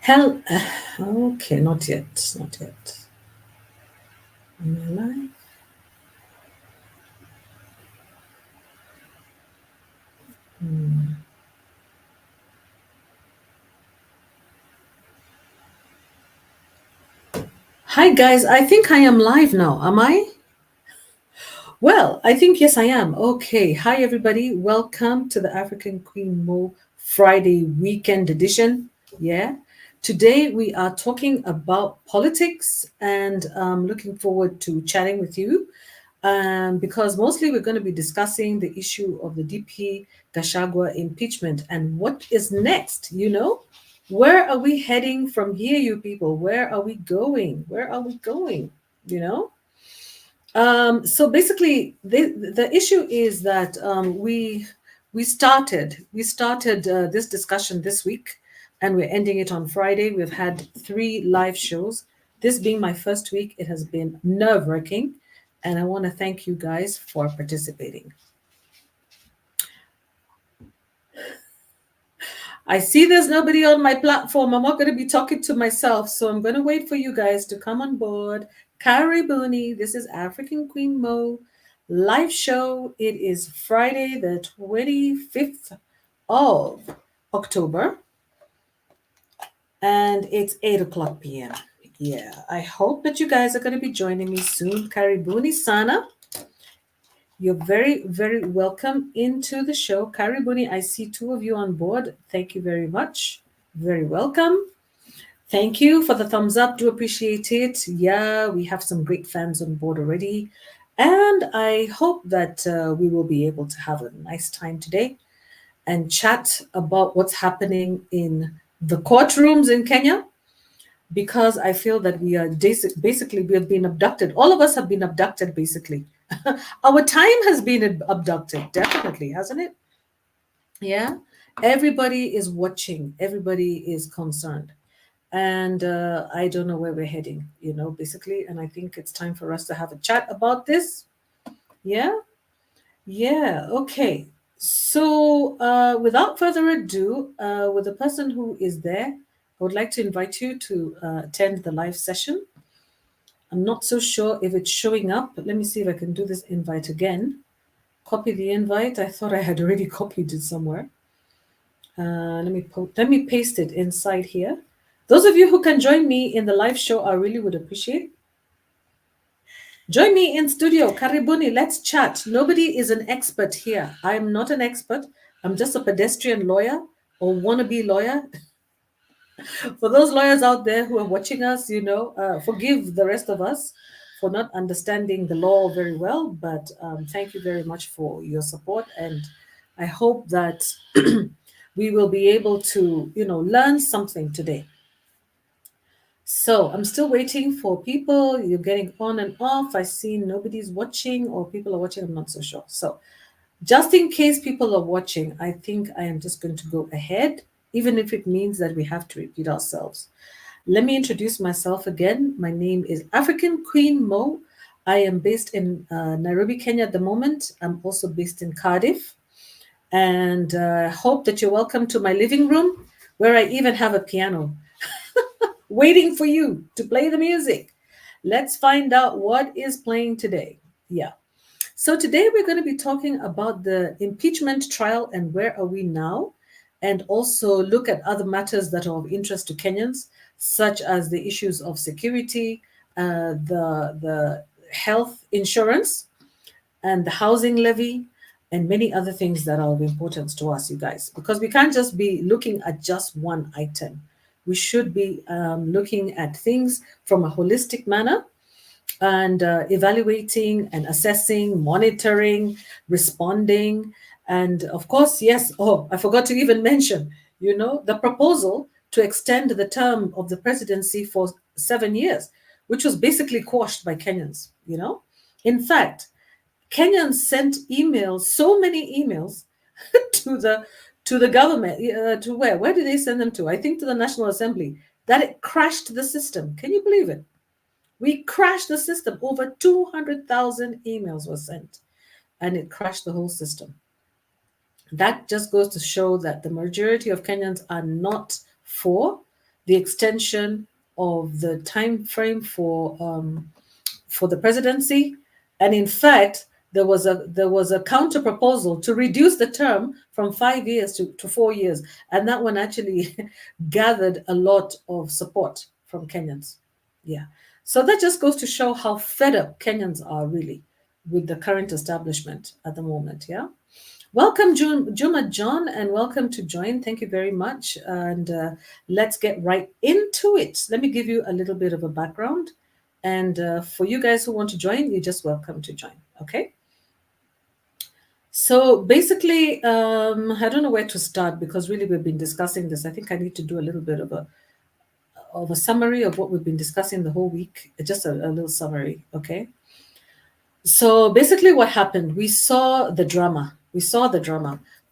Hell, okay, not yet, not yet. Am I live? Hi guys, I think I am live now. Am I? Well, I think yes, I am. Okay. Hi everybody. Welcome to the African Queen Mo Friday weekend edition. Yeah. Today we are talking about politics and looking forward to chatting with you. Because mostly we're going to be discussing the issue of the DP Gachagua impeachment and what is next, Where are we heading from here, you people? Where are we going? Where are we going? You know? So basically, the issue is that we started this discussion this week, and we're ending it on Friday. We've had 3 live shows. This being my first week, it has been nerve-wracking, and I want to thank you guys for participating. I see there's nobody on my platform. I'm not going to be talking to myself, so I'm going to wait for you guys to come on board. Karibuni, this is African Queen Mo live show. It is Friday, the 25th of October, and it's 8 o'clock p.m. Yeah, I hope that you guys are going to be joining me soon. Karibuni Sana. You're very, very welcome into the show. Karibuni, I see 2 of you on board. Thank you very much. Very welcome. Thank you for the thumbs up. Do appreciate it. Yeah, we have some great fans on board already. And I hope that we will be able to have a nice time today and chat about what's happening in the courtrooms in Kenya, because I feel that we are basically we have been abducted. All of us have been abducted, basically. Our time has been abducted, definitely, hasn't it? Yeah. Everybody is watching. Everybody is concerned. And I don't know where we're heading, basically. And I think it's time for us to have a chat about this. Yeah. Yeah. Okay. So without further ado, with the person who is there, I would like to invite you to attend the live session. I'm not so sure if it's showing up, but let me see if I can do this invite again. Copy the invite. I thought I had already copied it somewhere. Let me paste it inside here. Those of you who can join me in the live show, I really would appreciate. Join me in studio. Karibuni, let's chat. Nobody is an expert here. I'm not an expert. I'm just a pedestrian lawyer or wannabe lawyer. For those lawyers out there who are watching us, forgive the rest of us for not understanding the law very well. But thank you very much for your support. And I hope that we will be able to, learn something today. So I'm still waiting for people. You're getting on and off. I see nobody's watching, or people are watching. I'm not so sure. So just in case people are watching, I think I am just going to go ahead, even if it means that we have to repeat ourselves. Let me introduce myself again. My name is African Queen Mo. I am based in Nairobi, Kenya at the moment. I'm also based in Cardiff. And hope that you're welcome to my living room, where I even have a piano waiting for you to play the music. Let's find out what is playing today. Yeah. So today we're going to be talking about the impeachment trial and where are we now, and also look at other matters that are of interest to Kenyans, such as the issues of security, the health insurance, and the housing levy, and many other things that are of importance to us, you guys, because we can't just be looking at just one item. We should be looking at things from a holistic manner and evaluating and assessing, monitoring, responding. And of course, yes, oh, I forgot to even mention, the proposal to extend the term of the presidency for 7 years, which was basically quashed by Kenyans. In fact, Kenyans sent emails, so many emails to the government, to where? Where did they send them to? I think to the National Assembly, that it crashed the system. Can you believe it? We crashed the system. Over 200,000 emails were sent, and it crashed the whole system. That just goes to show that the majority of Kenyans are not for the extension of the time frame for the presidency, and in fact, there was a counter proposal to reduce the term from 5 years to 4 years, and that one actually gathered a lot of support from Kenyans. Yeah, so that just goes to show how fed up Kenyans are really with the current establishment at the moment. Yeah. Welcome, Juma John, and welcome to join. Thank you very much. And let's get right into it. Let me give you a little bit of a background. And for you guys who want to join, you're just welcome to join. Okay. So basically, I don't know where to start because really we've been discussing this. I think I need to do a little bit of a summary of what we've been discussing the whole week. Just a little summary. Okay. So basically what happened, we saw the drama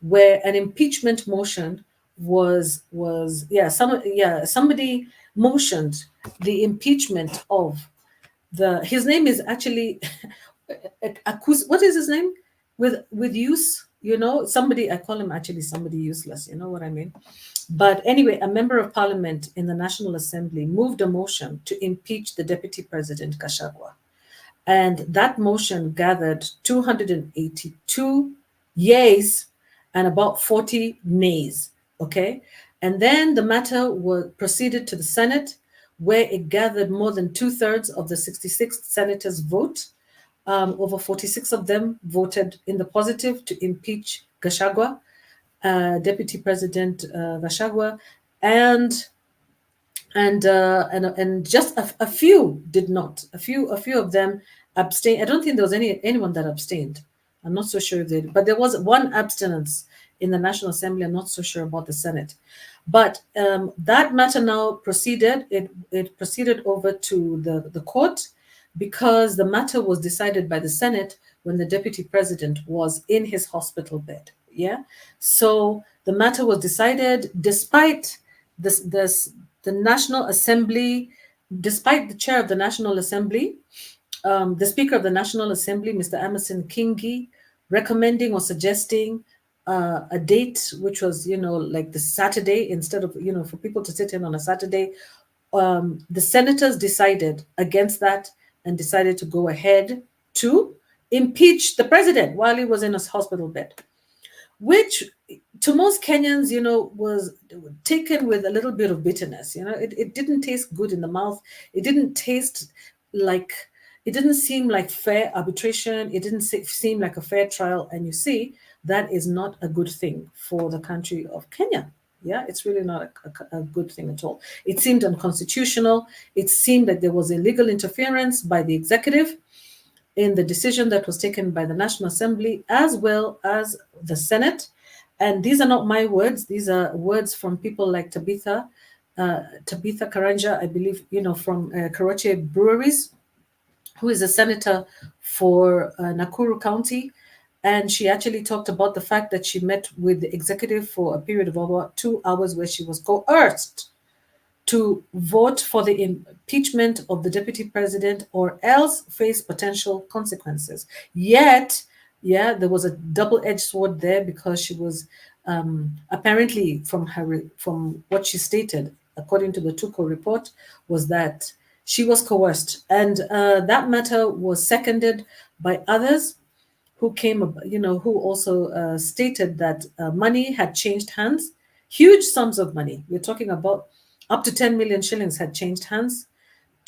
where an impeachment motion somebody motioned the impeachment of his name is actually what is his name with use, somebody, I call him actually somebody useless, you know what I mean. But anyway, a member of parliament in the National Assembly moved a motion to impeach the deputy president Gachagua. And that motion gathered 282 yeas and about 40 nays. Okay. And then the matter was proceeded to the Senate, where it gathered more than 2/3 of the 66 senators' vote. Over 46 of them voted in the positive to impeach Gachagua, Deputy President Gachagua, and just a few did not. A few of them abstained. I don't think there was anyone that abstained. I'm not so sure if they did, but there was one abstinence in the National Assembly. I'm not so sure about the Senate. But that matter now proceeded. It proceeded over to the court because the matter was decided by the Senate when the deputy president was in his hospital bed. Yeah. So the matter was decided despite the National Assembly, despite the chair of the National Assembly, the Speaker of the National Assembly, Mr. Emerson Kingi, recommending or suggesting a date which was, like the Saturday, instead of, for people to sit in on a Saturday. The senators decided against that and decided to go ahead to impeach the president while he was in his hospital bed, which to most Kenyans, was taken with a little bit of bitterness. It didn't taste good in the mouth. It didn't seem like fair arbitration. It didn't seem like a fair trial. And you see, that is not a good thing for the country of Kenya. Yeah, it's really not a good thing at all. It seemed unconstitutional. It seemed that there was illegal interference by the executive in the decision that was taken by the National Assembly as well as the Senate. And these are not my words. These are words from people like Tabitha Karanja, I believe, from Karachi Breweries, who is a senator for Nakuru County. And she actually talked about the fact that she met with the executive for a period of about 2 hours where she was coerced to vote for the impeachment of the deputy president or else face potential consequences. Yet, there was a double-edged sword there because she was apparently from what she stated, according to the Tuko report, was that she was coerced. And that matter was seconded by others who who also stated that money had changed hands, huge sums of money. We're talking about up to 10 million shillings had changed hands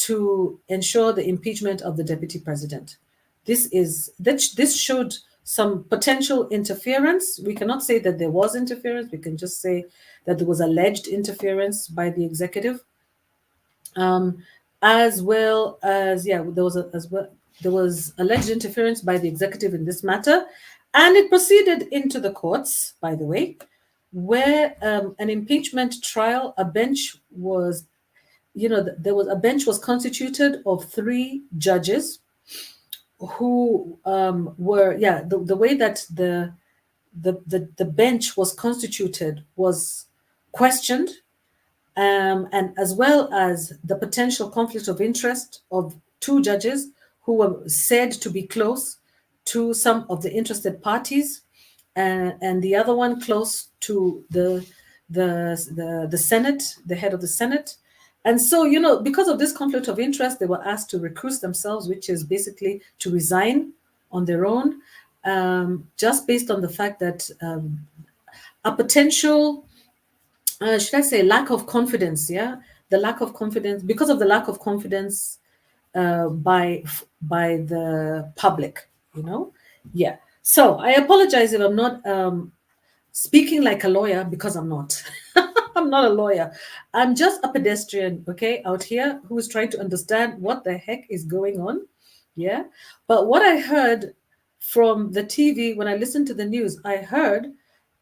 to ensure the impeachment of the deputy president. This showed some potential interference. We cannot say that there was interference. We can just say that there was alleged interference by the executive, as well as there was alleged interference by the executive in this matter, and it proceeded into the courts, by the way, where an impeachment trial, a bench was constituted of 3 judges who were the way that the bench was constituted was questioned, and as well as the potential conflict of interest of 2 judges who were said to be close to some of the interested parties, and the other one close to the the Senate, the head of the Senate. And so, because of this conflict of interest, they were asked to recuse themselves, which is basically to resign on their own, just based on the fact that a potential, should I say, lack of confidence, yeah? The lack of confidence, because of the lack of confidence by the public, Yeah. So I apologize if I'm not speaking like a lawyer, because I'm not. I'm not a lawyer. I'm just a pedestrian, okay, out here who is trying to understand what the heck is going on. Yeah. But what I heard from the TV when I listened to the news, I heard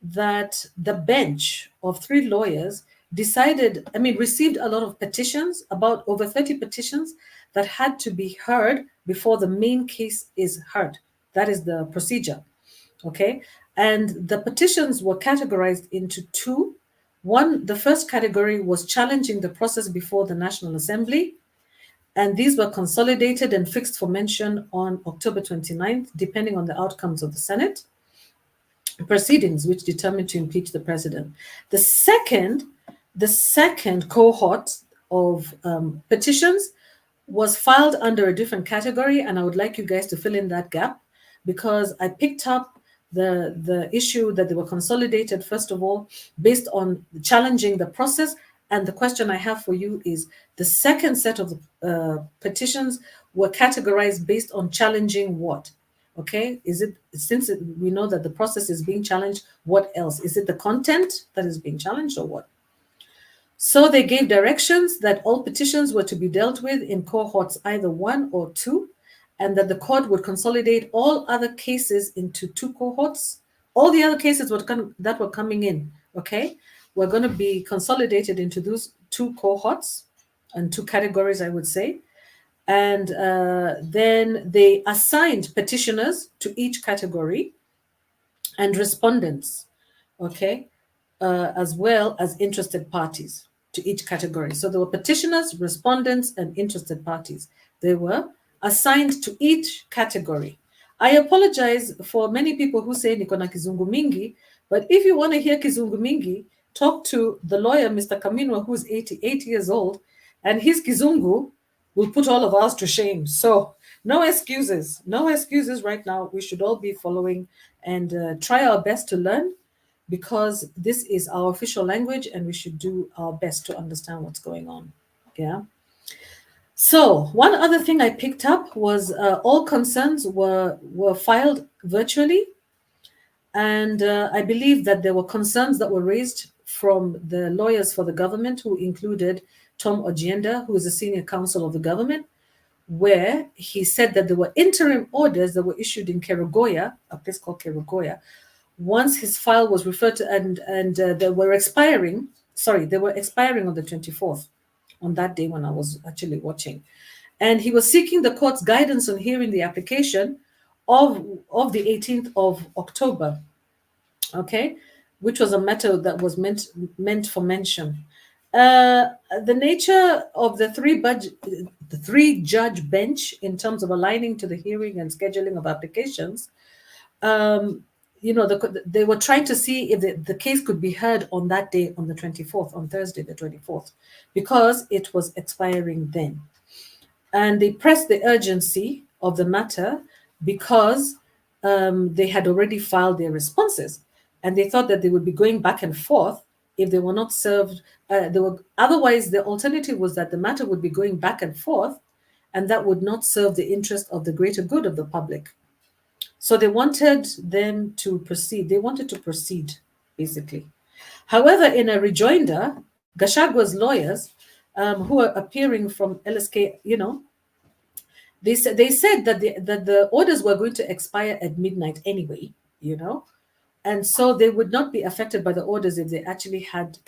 that the bench of three lawyers received a lot of petitions, about over 30 petitions that had to be heard before the main case is heard. That is the procedure. Okay. And the petitions were categorized into two. One, the first category was challenging the process before the National Assembly. And these were consolidated and fixed for mention on October 29th, depending on the outcomes of the Senate proceedings, which determined to impeach the president. The second cohort of petitions was filed under a different category, and I would like you guys to fill in that gap, because I picked up the issue that they were consolidated, first of all, based on challenging the process. And the question I have for you is, the second set of petitions were categorized based on challenging what? Okay, we know that the process is being challenged, what else? Is it the content that is being challenged, or what? So they gave directions that all petitions were to be dealt with in cohorts either 1 or 2, and that the court would consolidate all other cases into 2 cohorts. All the other cases that were coming in, okay, were going to be consolidated into those 2 cohorts and 2 categories, I would say. And then they assigned petitioners to each category and respondents, okay, as well as interested parties to each category. So there were petitioners, respondents, and interested parties. They were assigned to each category. I apologize for many people who say niko na kizungu mingi, but if you want to hear kizungu mingi, talk to the lawyer, Mr. Kaminwa, who's 88 years old, and his kizungu will put all of us to shame. So no excuses right now. We should all be following and try our best to learn, because this is our official language and we should do our best to understand what's going on. Yeah. So one other thing I picked up was all concerns were filed virtually. And I believe that there were concerns that were raised from the lawyers for the government, who included Tom Ojienda, who is a senior counsel of the government, where he said that there were interim orders that were issued in Kerugoya, a place called Kerugoya, once his file was referred to, and they were expiring. Sorry, they were expiring on the 24th, on that day when I was actually watching. And he was seeking the court's guidance on hearing the application of the 18th of October, okay, which was a matter that was meant for mention. The nature of the three judge bench in terms of aligning to the hearing and scheduling of applications, they were trying to see if the case could be heard on that day, on the 24th, on Thursday, the 24th, because it was expiring then. And they pressed the urgency of the matter because they had already filed their responses, and they thought that they would be going back and forth if they were not served. Otherwise, the alternative was that the matter would be going back and forth, and that would not serve the interest of the greater good of the public. So they wanted them to proceed. They wanted to proceed, basically. However, in a rejoinder, Gachagua's lawyers, who are appearing from LSK, they said that the orders were going to expire at midnight anyway, and so they would not be affected by the orders if they actually had,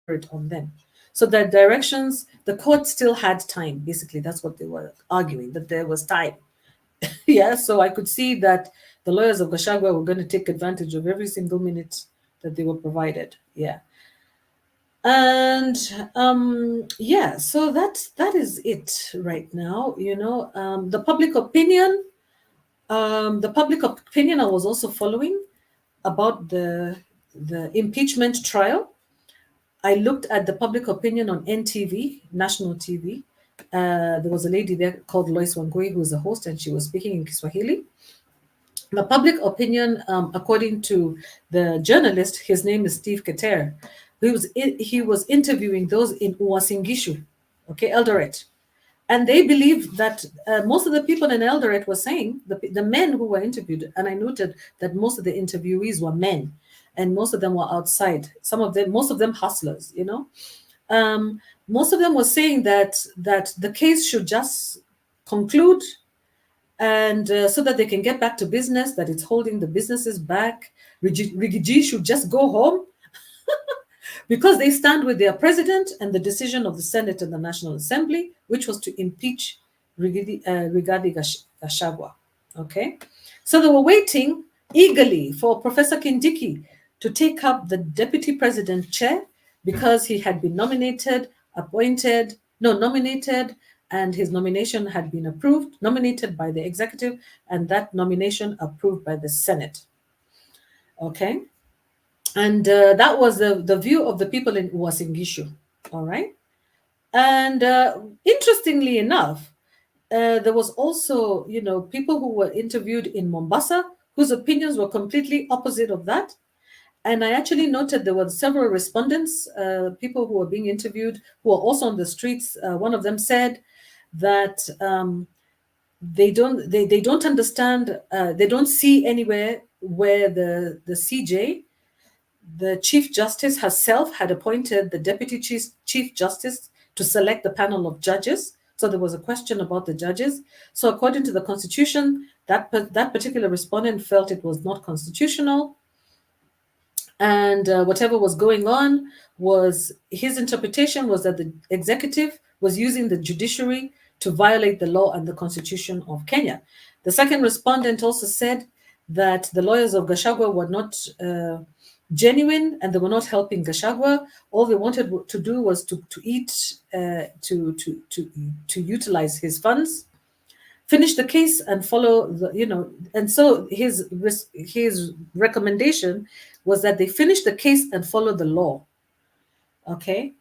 it on them. So the directions, the court still had time. Basically, that's what they were arguing, that there was time. Yeah, so I could see that the lawyers of Gachagua were going to take advantage of every single minute that they were provided. Yeah. And so that is it right now. The public opinion I was also following about the impeachment trial. I looked at the public opinion on NTV, national TV. There was a lady there called Lois Wangui, who was the host, and she was speaking in Kiswahili. The public opinion, according to the journalist, his name is Steve Keter. He was interviewing those in Uasingishu, okay, Eldoret, and they believe that most of the people in Eldoret were saying, the men who were interviewed, and I noted that most of the interviewees were men, and most of them were outside. Most of them hustlers, you know. Most of them were saying that the case should just conclude, and so that they can get back to business, that it's holding the businesses back. Rigiji should just go home because they stand with their president and the decision of the Senate and the National Assembly, which was to impeach Rigathi Gachagua. Okay, so they were waiting eagerly for Professor Kindiki to take up the deputy president chair because he had been nominated, and his nomination had been approved, nominated by the executive, and that nomination approved by the Senate. Okay. And that was the view of the people in Uasingishu. All right. And interestingly enough, there was also, you know, people who were interviewed in Mombasa whose opinions were completely opposite of that. And I actually noted there were several respondents, people who were being interviewed, who were also on the streets. One of them said that they don't understand, they don't see anywhere where the CJ, the Chief Justice herself, had appointed the Deputy Chief Justice to select the panel of judges. So there was a question about the judges. So according to the Constitution, that particular respondent felt it was not constitutional. And whatever was going on was, his interpretation was that the executive was using the judiciary to violate the law and the Constitution of Kenya. The second respondent also said that the lawyers of Gachagua were not genuine, and they were not helping Gachagua. All they wanted to do was to utilize his funds, finish the case, and follow the, you know. And so his recommendation was that they finish the case and follow the law. Okay,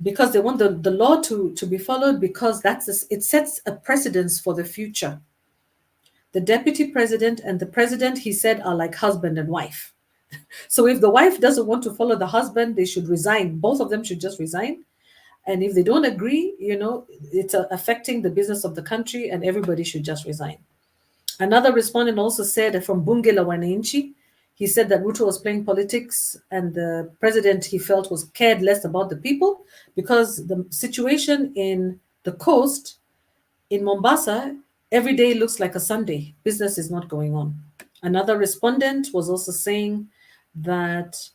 because they want the law to be followed, because it sets a precedence for the future. The deputy president and the president, he said, are like husband and wife. So if the wife doesn't want to follow the husband, they should resign. Both of them should just resign. And if they don't agree, you know, it's affecting the business of the country, and everybody should just resign. Another respondent also said, from Bunge la Wananchi, he said that Ruto was playing politics, and the president, he felt, was cared less about the people, because the situation in the coast, in Mombasa, every day looks like a Sunday. Business is not going on. Another respondent was also saying that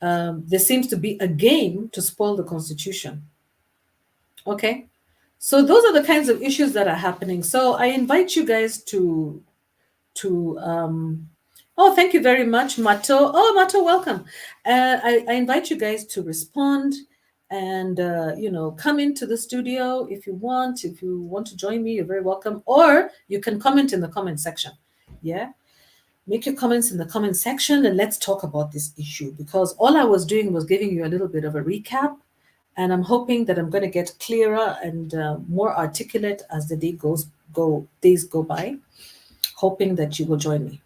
there seems to be a game to spoil the Constitution. Okay, so those are the kinds of issues that are happening. So I invite you guys to oh, thank you very much, Mato. Oh, Mato, welcome. I invite you guys to respond and you know, come into the studio if you want. If you want to join me, you're very welcome. Or you can comment in the comment section. Yeah, make your comments in the comment section, and let's talk about this issue, because all I was doing was giving you a little bit of a recap, and I'm hoping that I'm going to get clearer and more articulate as the days go by, hoping that you will join me.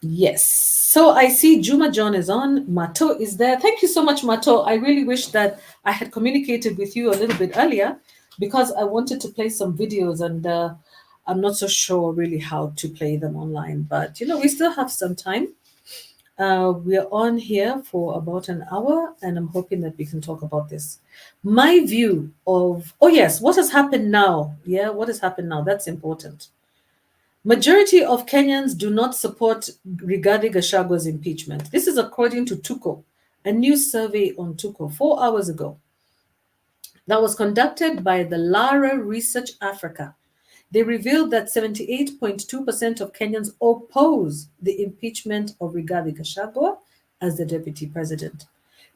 Yes. So I see Juma John is on. Mato is there. Thank you so much, Mato. I really wish that I had communicated with you a little bit earlier, because I wanted to play some videos, and I'm not so sure really how to play them online. But, you know, we still have some time. We're on here for about an hour, and I'm hoping that we can talk about this. My view of, oh yes, what has happened now? Yeah, what has happened now? That's important. Majority of Kenyans do not support Rigathi Gachagua's impeachment. This is according to Tuko, a new survey on Tuko 4 hours ago that was conducted by the Lara Research Africa. They revealed that 78.2% of Kenyans oppose the impeachment of Rigathi Gachagua as the deputy president.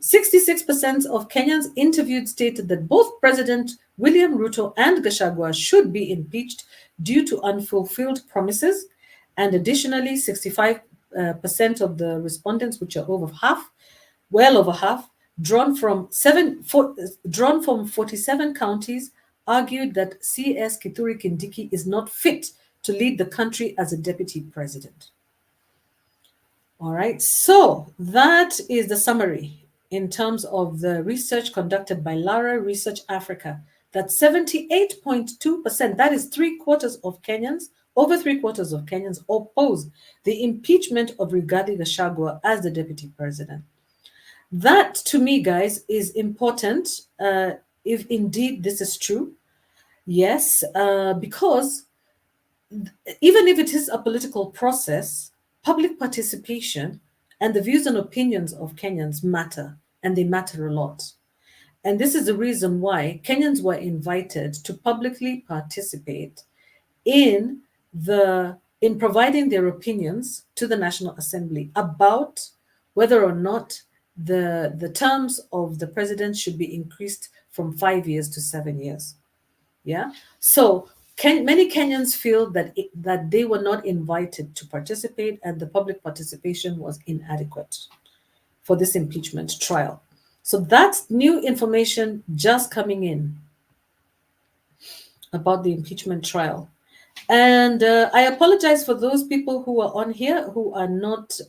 66% of Kenyans interviewed stated that both President William Ruto and Gachagua should be impeached due to unfulfilled promises. And additionally, 65% of the respondents, which are over half, well over half, drawn from 47 counties, argued that CS Kithure Kindiki is not fit to lead the country as a deputy president. All right, so that is the summary in terms of the research conducted by Lara Research Africa, that 78.2%, that is over three quarters of Kenyans oppose the impeachment of Rigathi Gachagua as the deputy president. That, to me, guys, is important, if indeed this is true. Yes, because even if it is a political process, public participation and the views and opinions of Kenyans matter, and they matter a lot. And this is the reason why Kenyans were invited to publicly participate in providing their opinions to the National Assembly about whether or not the terms of the president should be increased from 5 years to 7 years. Yeah. So many Kenyans feel that they were not invited to participate, and the public participation was inadequate for this impeachment trial. So that's new information just coming in about the impeachment trial. And I apologize for those people who are on here who are not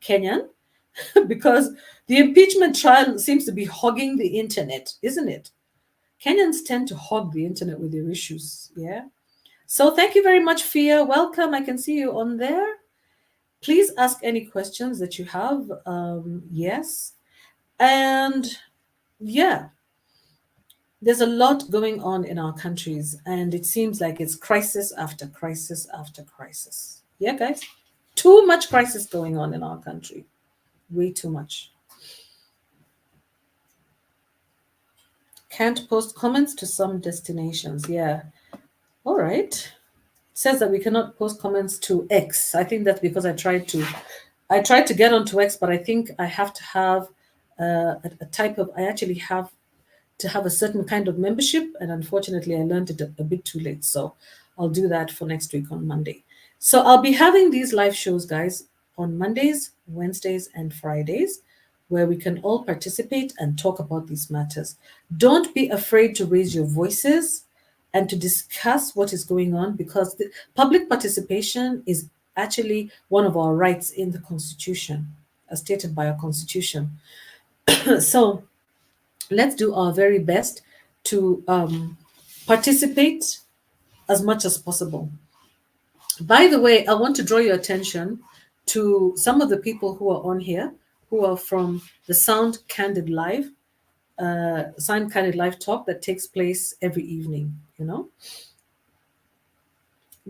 Kenyan, because the impeachment trial seems to be hogging the internet, isn't it? Kenyans tend to hog the internet with their issues. Yeah. So thank you very much, Fia. Welcome. I can see you on there. Please ask any questions that you have. Yes. And yeah, there's a lot going on in our countries, and it seems like it's crisis after crisis after crisis. Yeah, guys? Too much crisis going on in our country. Way too much. Can't post comments to some destinations. Yeah. All right. It says that we cannot post comments to X. I think that's because I tried to get onto X, but I think I have to have I actually have to have a certain kind of membership, and unfortunately I learned it a bit too late. So I'll do that for next week on Monday. So I'll be having these live shows, guys, on Mondays, Wednesdays, and Fridays, where we can all participate and talk about these matters. Don't be afraid to raise your voices and to discuss what is going on, because the public participation is actually one of our rights in the Constitution, as stated by our Constitution. So let's do our very best to participate as much as possible. By the way, I want to draw your attention to some of the people who are on here, who are from the Sound Candid Live talk that takes place every evening.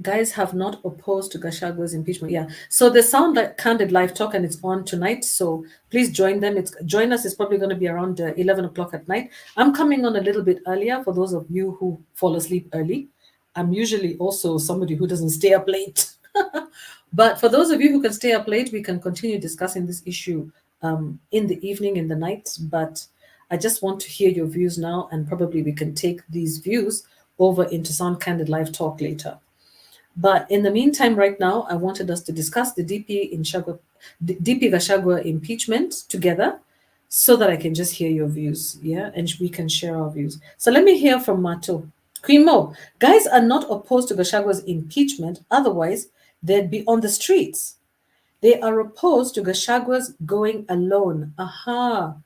Guys have not opposed to Gashagua's impeachment. Yeah. So the Sound Candid Live talk, and it's on tonight. So please join them. Join us. It's probably going to be around 11 o'clock at night. I'm coming on a little bit earlier for those of you who fall asleep early. I'm usually also somebody who doesn't stay up late. But for those of you who can stay up late, we can continue discussing this issue in the evening, in the night. But I just want to hear your views now, and probably we can take these views over into Sound Candid Live talk later. But in the meantime, right now, I wanted us to discuss the DP Gachagua impeachment together, so that I can just hear your views, yeah, and we can share our views. So let me hear from Mato. Queen Mo, guys are not opposed to Gashagua's impeachment, otherwise they'd be on the streets. They are opposed to Gashagua's going alone. Aha.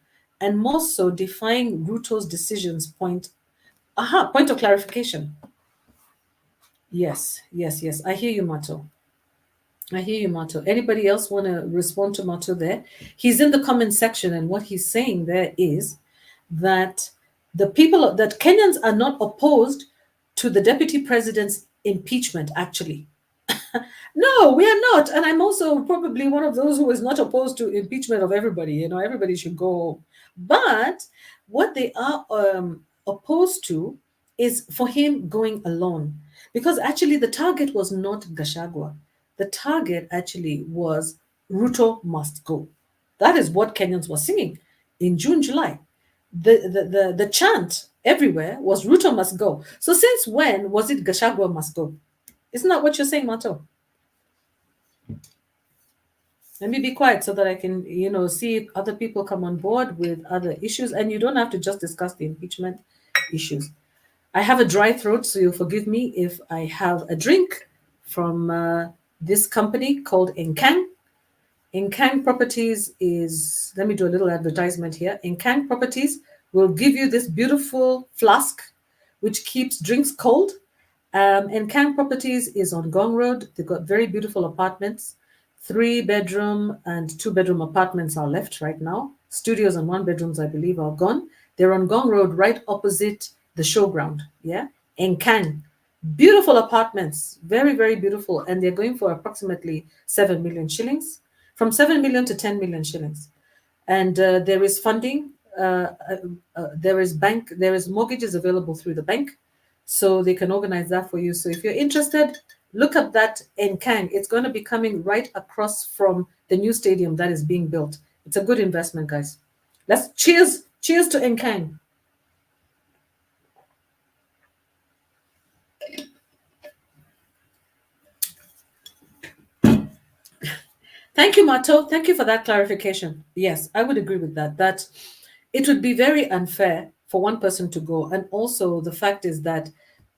And more so defying Ruto's decisions. Point of clarification. Yes. I hear you, Mato. Anybody else want to respond to Mato there? He's in the comment section, and what he's saying there is that that Kenyans are not opposed to the deputy president's impeachment, actually. No, we are not. And I'm also probably one of those who is not opposed to impeachment of everybody. Everybody should go home. But what they are opposed to is for him going alone. Because actually the target was not Gachagua. The target actually was Ruto must go. That is what Kenyans were singing in June, July. The chant everywhere was Ruto must go. So since when was it Gachagua must go? Isn't that what you're saying, Mato? Let me be quiet so that I can, see if other people come on board with other issues. And you don't have to just discuss the impeachment issues. I have a dry throat, so you'll forgive me if I have a drink from this company called Nkang. Nkang Properties is, let me do a little advertisement here. Nkang Properties will give you this beautiful flask which keeps drinks cold. Nkang Properties is on Gong Road. They've got very beautiful apartments. 3-bedroom and 2-bedroom apartments are left right now. Studios and 1-bedrooms, I believe, are gone. They're on Gong Road, right opposite the showground. Yeah, Nkang. Beautiful apartments, very, very beautiful. And they're going for approximately 7 million shillings, from 7 million to 10 million shillings. And there is funding, there is mortgages available through the bank. So they can organize that for you. So if you're interested, look up that Nkang. It's going to be coming right across from the new stadium that is being built. It's a good investment, guys. Let's cheers to Nkang. Thank you, Mato. Thank you for that clarification. Yes, I would agree with that. That it would be very unfair for one person to go. And also the fact is that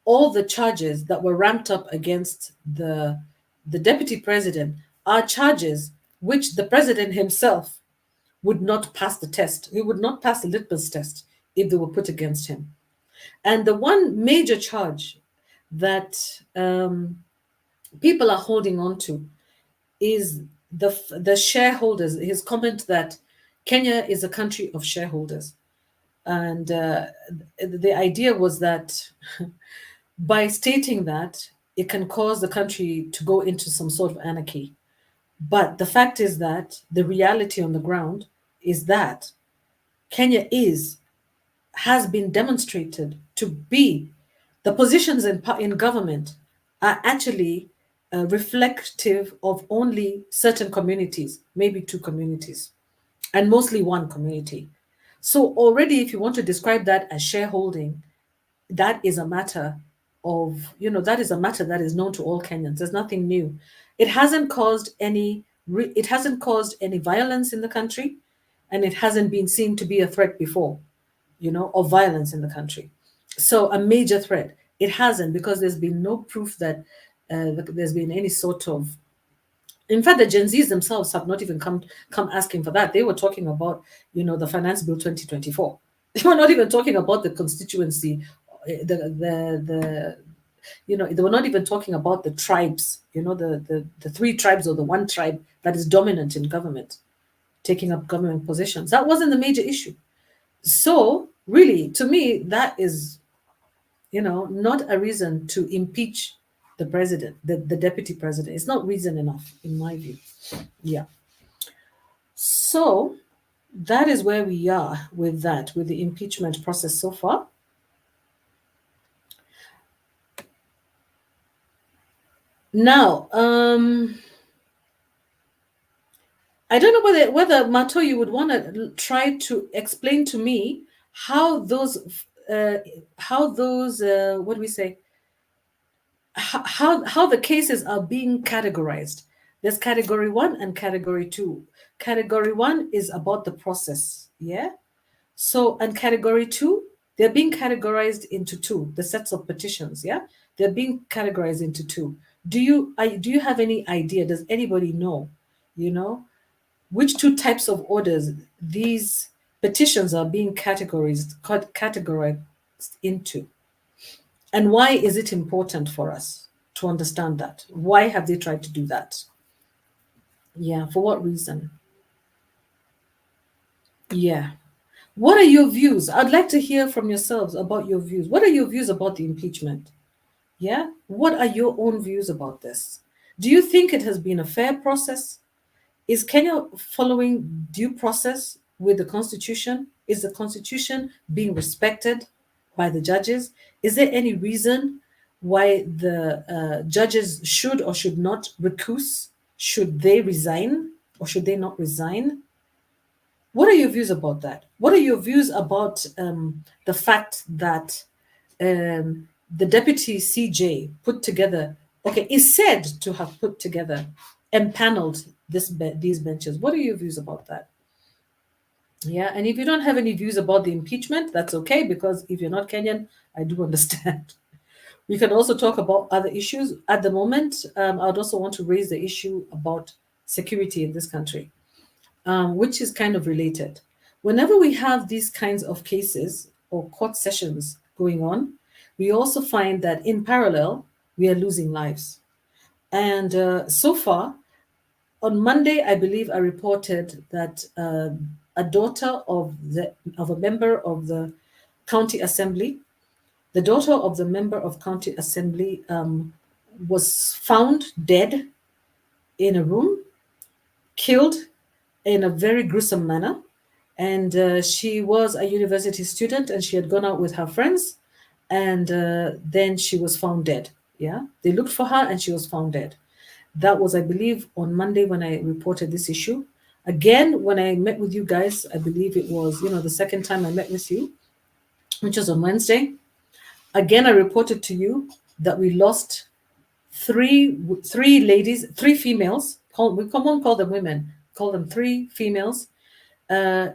all the charges that were ramped up against the deputy president are charges which the president himself would not pass the test. He would not pass the litmus test if they were put against him. And the one major charge that people are holding on to is the shareholders. His comment that Kenya is a country of shareholders. And the idea was that by stating that, it can cause the country to go into some sort of anarchy. But the fact is that the reality on the ground is that Kenya has been demonstrated to be, the positions in government are actually reflective of only certain communities, maybe 2 communities, and mostly 1 community. So already, if you want to describe that as shareholding, that is a matter that is a matter that is known to all Kenyans. There's nothing new. It hasn't caused any violence in the country, and it hasn't been seen to be a threat before, of violence in the country. So a major threat. It hasn't, because there's been no proof that there's been any sort of. In fact, the Gen Zs themselves have not even come asking for that. They were talking about, the Finance Bill 2024. They were not even talking about the constituency, they were not even talking about the tribes, the 3 tribes or the 1 tribe that is dominant in government, taking up government positions. That wasn't the major issue. So really, to me, that is, not a reason to impeach the president, the deputy president. It's not reason enough, in my view. Yeah. So that is where we are with the impeachment process so far. Now, I don't know whether Mato, you would want to try to explain to me how those what do we say, how the cases are being categorized. There's category 1 and category 2. Category 1 is about the process, yeah. So, and category 2, they're being categorized into 2. The sets of petitions, yeah, they're being categorized into 2. Do you have any idea? Does anybody know? Which 2 types of orders these petitions are being categorized into? And why is it important for us to understand that? Why have they tried to do that? Yeah, for what reason? Yeah. What are your views? I'd like to hear from yourselves about your views. What are your views about the impeachment? Yeah? What are your own views about this? Do you think it has been a fair process? Is Kenya following due process with the Constitution? Is the Constitution being respected by the judges? Is there any reason why the judges should or should not recuse? Should they resign or should they not resign? What are your views about that? What are your views about the fact that the deputy CJ put together, is said to have put together, empanelled these benches. What are your views about that? Yeah, and if you don't have any views about the impeachment, that's okay, because if you're not Kenyan, I do understand. We can also talk about other issues. At the moment, I would also want to raise the issue about security in this country, which is kind of related. Whenever we have these kinds of cases or court sessions going on, we also find that in parallel, we are losing lives. And so far, on Monday, I believe I reported that a daughter of a member of the county assembly, the daughter of the member of county assembly, was found dead in a room, killed in a very gruesome manner. And she was a university student, and she had gone out with her friends, and then she was found dead. Yeah, they looked for her, and she was found dead. That was, I believe, on Monday when I reported this issue. Again, when I met with you guys, I believe it was, the second time I met with you, which was on Wednesday. Again, I reported to you that we lost three ladies, three females. We come on, call them women. Call them three females. Uh,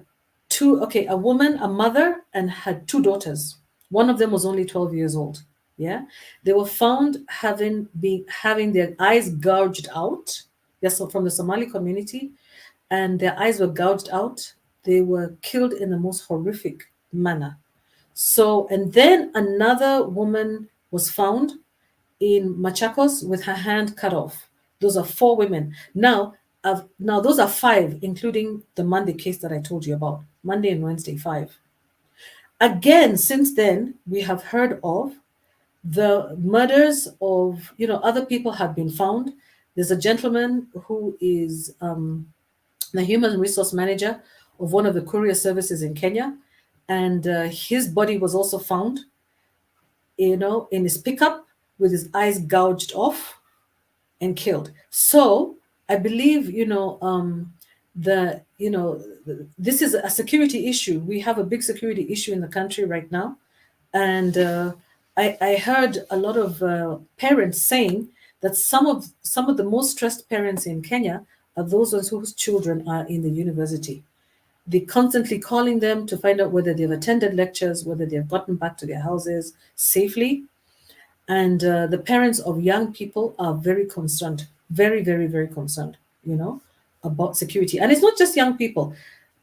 a woman, a mother, and had two daughters. One of them was only 12 years old. Yeah, they were found having their eyes gouged out. Yes, so from the Somali community, and their eyes were gouged out. They were killed in the most horrific manner. So, and then another woman was found in Machakos with her hand cut off. Those are four women. Now those are five, including the Monday case that I told you about. Monday and Wednesday, five. Again, since then, we have heard of the murders of, other people have been found. There's a gentleman who is the human resource manager of one of the courier services in Kenya, and his body was also found, in his pickup with his eyes gouged off and killed. So I believe, this is a security issue. We have a big security issue in the country right now, and I heard a lot of parents saying that some of the most stressed parents in Kenya are those ones whose children are in the university. They're constantly calling them to find out whether they've attended lectures, whether they've gotten back to their houses safely. And the parents of young people are very concerned, very, very, very concerned, about security. And it's not just young people.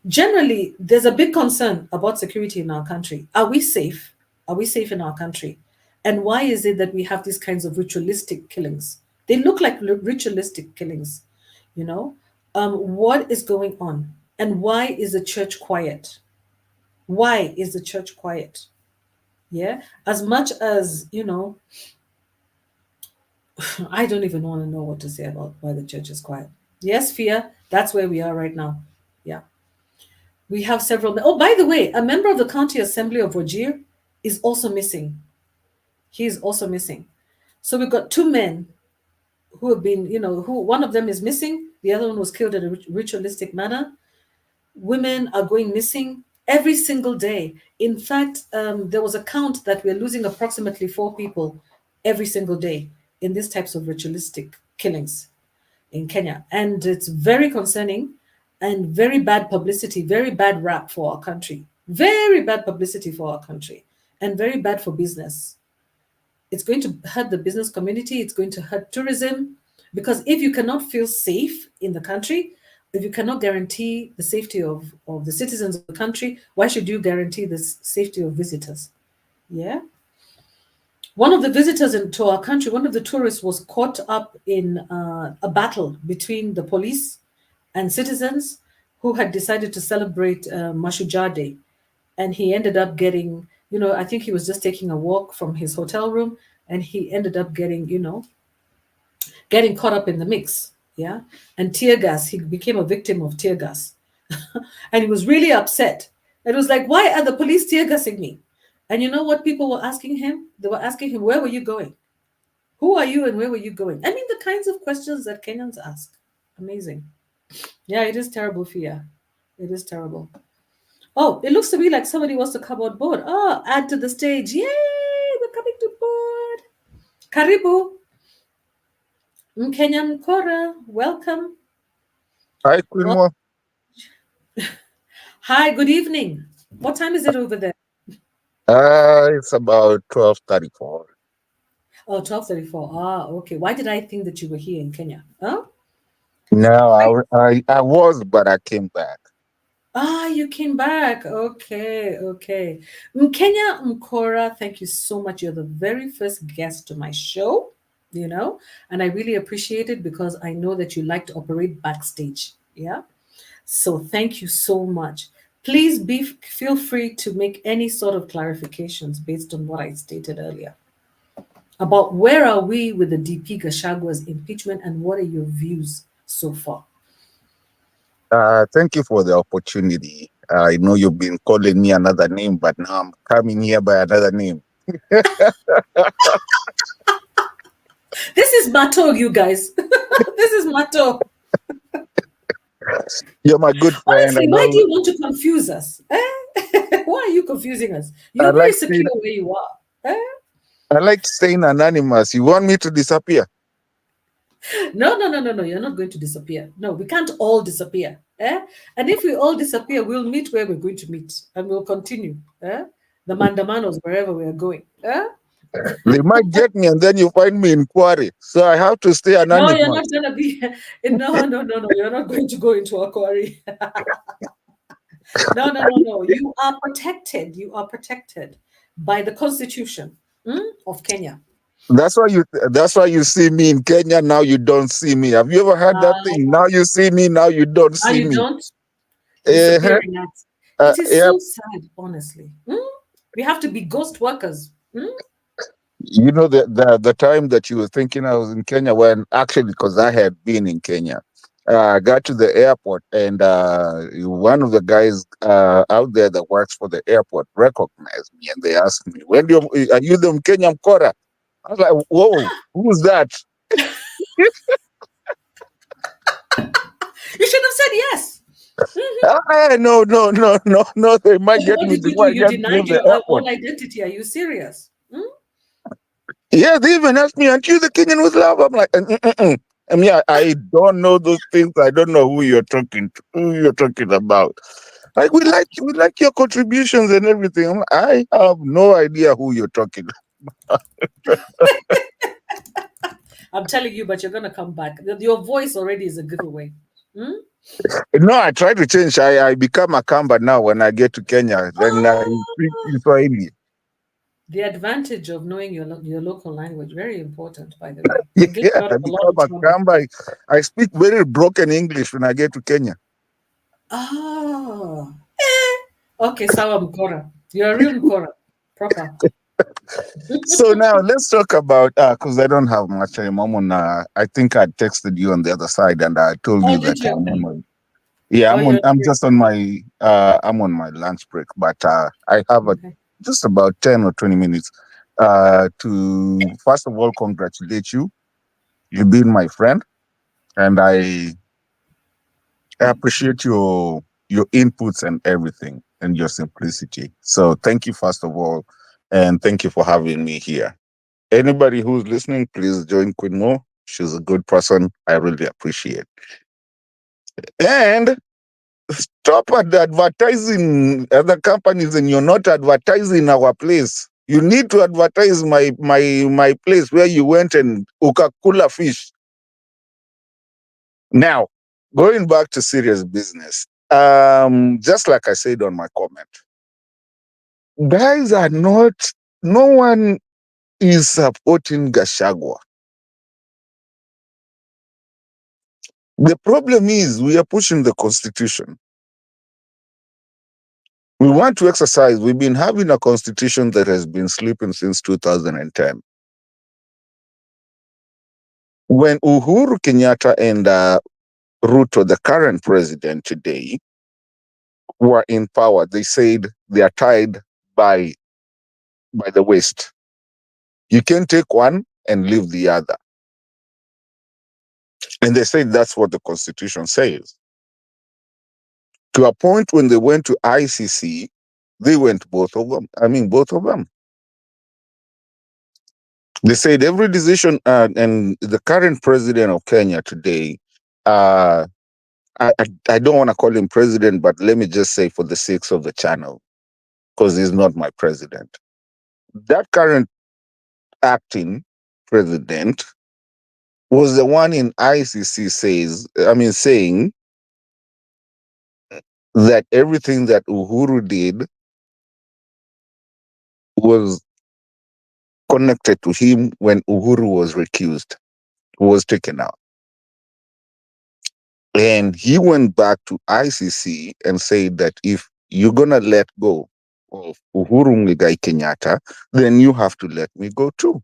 Generally, there's a big concern about security in our country. Are we safe? Are we safe in our country? And why is it that we have these kinds of ritualistic killings? They look like ritualistic killings, you know? What is going on? And why is the church quiet? Why is the church quiet? Yeah, as much as, I don't even want to know what to say about why the church is quiet. Yes, fear, that's where we are right now. Yeah. We have several. Oh, by the way, a member of the County Assembly of Wajir is also missing. He is also missing. So we've got two men who have been, who one of them is missing, the other one was killed in a ritualistic manner. Women are going missing every single day. In fact, there was a count that we're losing approximately 4 people every single day in these types of ritualistic killings in Kenya. And it's very concerning and very bad publicity, very bad rap for our country, very bad publicity for our country, and very bad for business. It's going to hurt the business community, it's going to hurt tourism, because if you cannot feel safe in the country, if you cannot guarantee the safety of the citizens of the country, why should you guarantee the safety of visitors? Yeah. One of the visitors into our country, one of the tourists, was caught up in a battle between the police and citizens who had decided to celebrate Mashujaa Day. And he ended up getting, I think he was just taking a walk from his hotel room, and he ended up getting caught up in the mix. Yeah. And tear gas, he became a victim of tear gas. And he was really upset. It was like, why are the police tear gassing me? And you know what people were asking him? They were asking him, where were you going? Who are you and where were you going? I mean, the kinds of questions that Kenyans ask. Amazing. Yeah, it is terrible, Fia. It is terrible. Oh, it looks to me like somebody wants to come on board. Oh, add to the stage. Yay, we're coming to board. Karibu. Kenyan Kora, welcome. Hi, Queen Well, Mo. hi, good evening. What time is it over there? It's about 12:34. Oh, 12:34. Ah, okay. Why did I think that you were here in Kenya? Huh? No, I was, but I came back. Ah, you came back. Okay, okay. Kenya Mkora, thank you so much. You're the very first guest to my show, and I really appreciate it because I know that you like to operate backstage. Yeah. So thank you so much. Please feel free to make any sort of clarifications based on what I stated earlier about where are we with the DP Gashagua's impeachment and what are your views so far? Thank you for the opportunity. I know you've been calling me another name, but now I'm coming here by another name. This is Mato, you guys. This is Mato. You're my good friend. Honestly, why do you want to confuse us? Why are you confusing us? I You're very like staying. secure where you are. Eh? I like staying anonymous. You want me to disappear? No, no, no, no, no. You're not going to disappear. No, we can't all disappear. And if we all disappear, we'll meet where we're going to meet and we'll continue. The mandamanos, wherever we are going. They might get me, and then you find me in Kwaria. So I have to stay No, you're not anonymous. going to be. No, no, no, no. You're not going to go into a quarry. No, no, no, no. You are protected. You are protected by the Constitution of Kenya. That's why you see me in Kenya. Now you don't see me. Have you ever heard that thing? Now you see me. Now you don't Now see you me. don't. Uh-huh. Disappearing act. It is Yeah. so sad, honestly. We have to be ghost workers. You know the time that you were thinking I was in Kenya, when actually, because I had been in Kenya. I got to the airport, and one of the guys out there that works for the airport recognized me, and they asked me, "When do you, are you the Kenyan Kora?" I was like, "Whoa, who's that?" You should have said yes. No, no, no, no, no. They might get What me did you before do? I You get through denied the your airport. own identity. Are you serious? Yeah, they even asked me, "Aren't you the Kenyan with love?" I'm like, "Mm-mm-mm." I mean, I don't know those things. I don't know who you're talking about. Like we like your contributions and everything. I have no idea who you're talking. I'm telling you, but you're gonna come back. Your voice already is a giveaway. Hmm? No, I try to change. I become a Kamba now when I get to Kenya. Then I speak Ah, Swahili. the advantage of knowing your local language, very important, by the way. Can get Yeah, you out I of a lot become of a trouble. Kamba. I speak very broken English when I get to Kenya. Ah, okay, sawa Mkora. You're a real Mkora, proper. So now let's talk about because I don't have much time. I think I texted you on the other side, and I told you Oh, that did you? I'm on Okay. my yeah, Oh, you're I'm great. just on my lunch break, but I have Okay. just about 10 or 20 minutes to first of all congratulate you. You've been my friend, and I appreciate your inputs and everything and your simplicity. So thank you first of all, and thank you for having me here. Anybody who's listening, please join Queen Mo. She's a good person. I really appreciate. And stop advertising other companies, and you're not advertising our place. You need to advertise my place where you went and ukakula fish. Now, going back to serious business. Just like I said on my comment, guys are not. No one is supporting Gachagua. The problem is we are pushing the constitution. We want to exercise. We've been having a constitution that has been sleeping since 2010. When Uhuru Kenyatta and Ruto, the current president today, were in power, they said they are tied by the waist. You can take one and leave the other. And they said that's what the constitution says. To a point when they went to ICC, they went both of them. I mean, both of them. They said every decision, and the current president of Kenya today, uh, I don't want to call him president, but let me just say for the sakes of the channel, because he's not my president. That current acting president was the one in ICC saying that everything that Uhuru did was connected to him when Uhuru was recused, was taken out. And he went back to ICC and said that if you're going to let go of Uhuru Muigai Kenyatta, then you have to let me go too.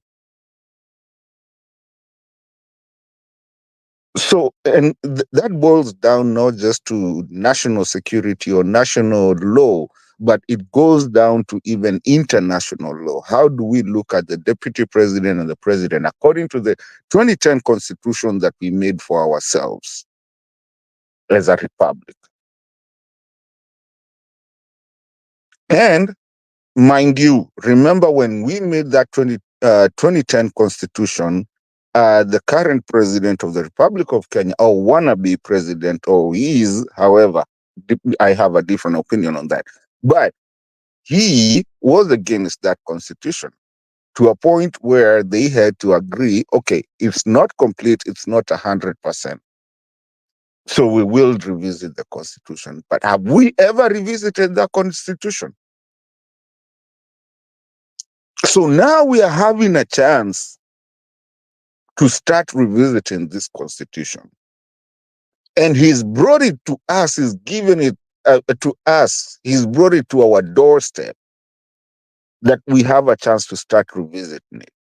So, and that boils down not just to national security or national law, but it goes down to even international law. How do we look at the deputy president and the president according to the 2010 constitution that we made for ourselves as a republic? And mind you, remember when we made that 2010 constitution, the current president of the Republic of Kenya, or wannabe president, or he is, however, I have a different opinion on that. But he was against that constitution to a point where they had to agree, okay, it's not complete, it's not 100%. So we will revisit the constitution. But have we ever revisited the constitution? So now we are having a chance to start revisiting this constitution. And he's brought it to us, he's given it to us, he's brought it to our doorstep that we have a chance to start revisiting it.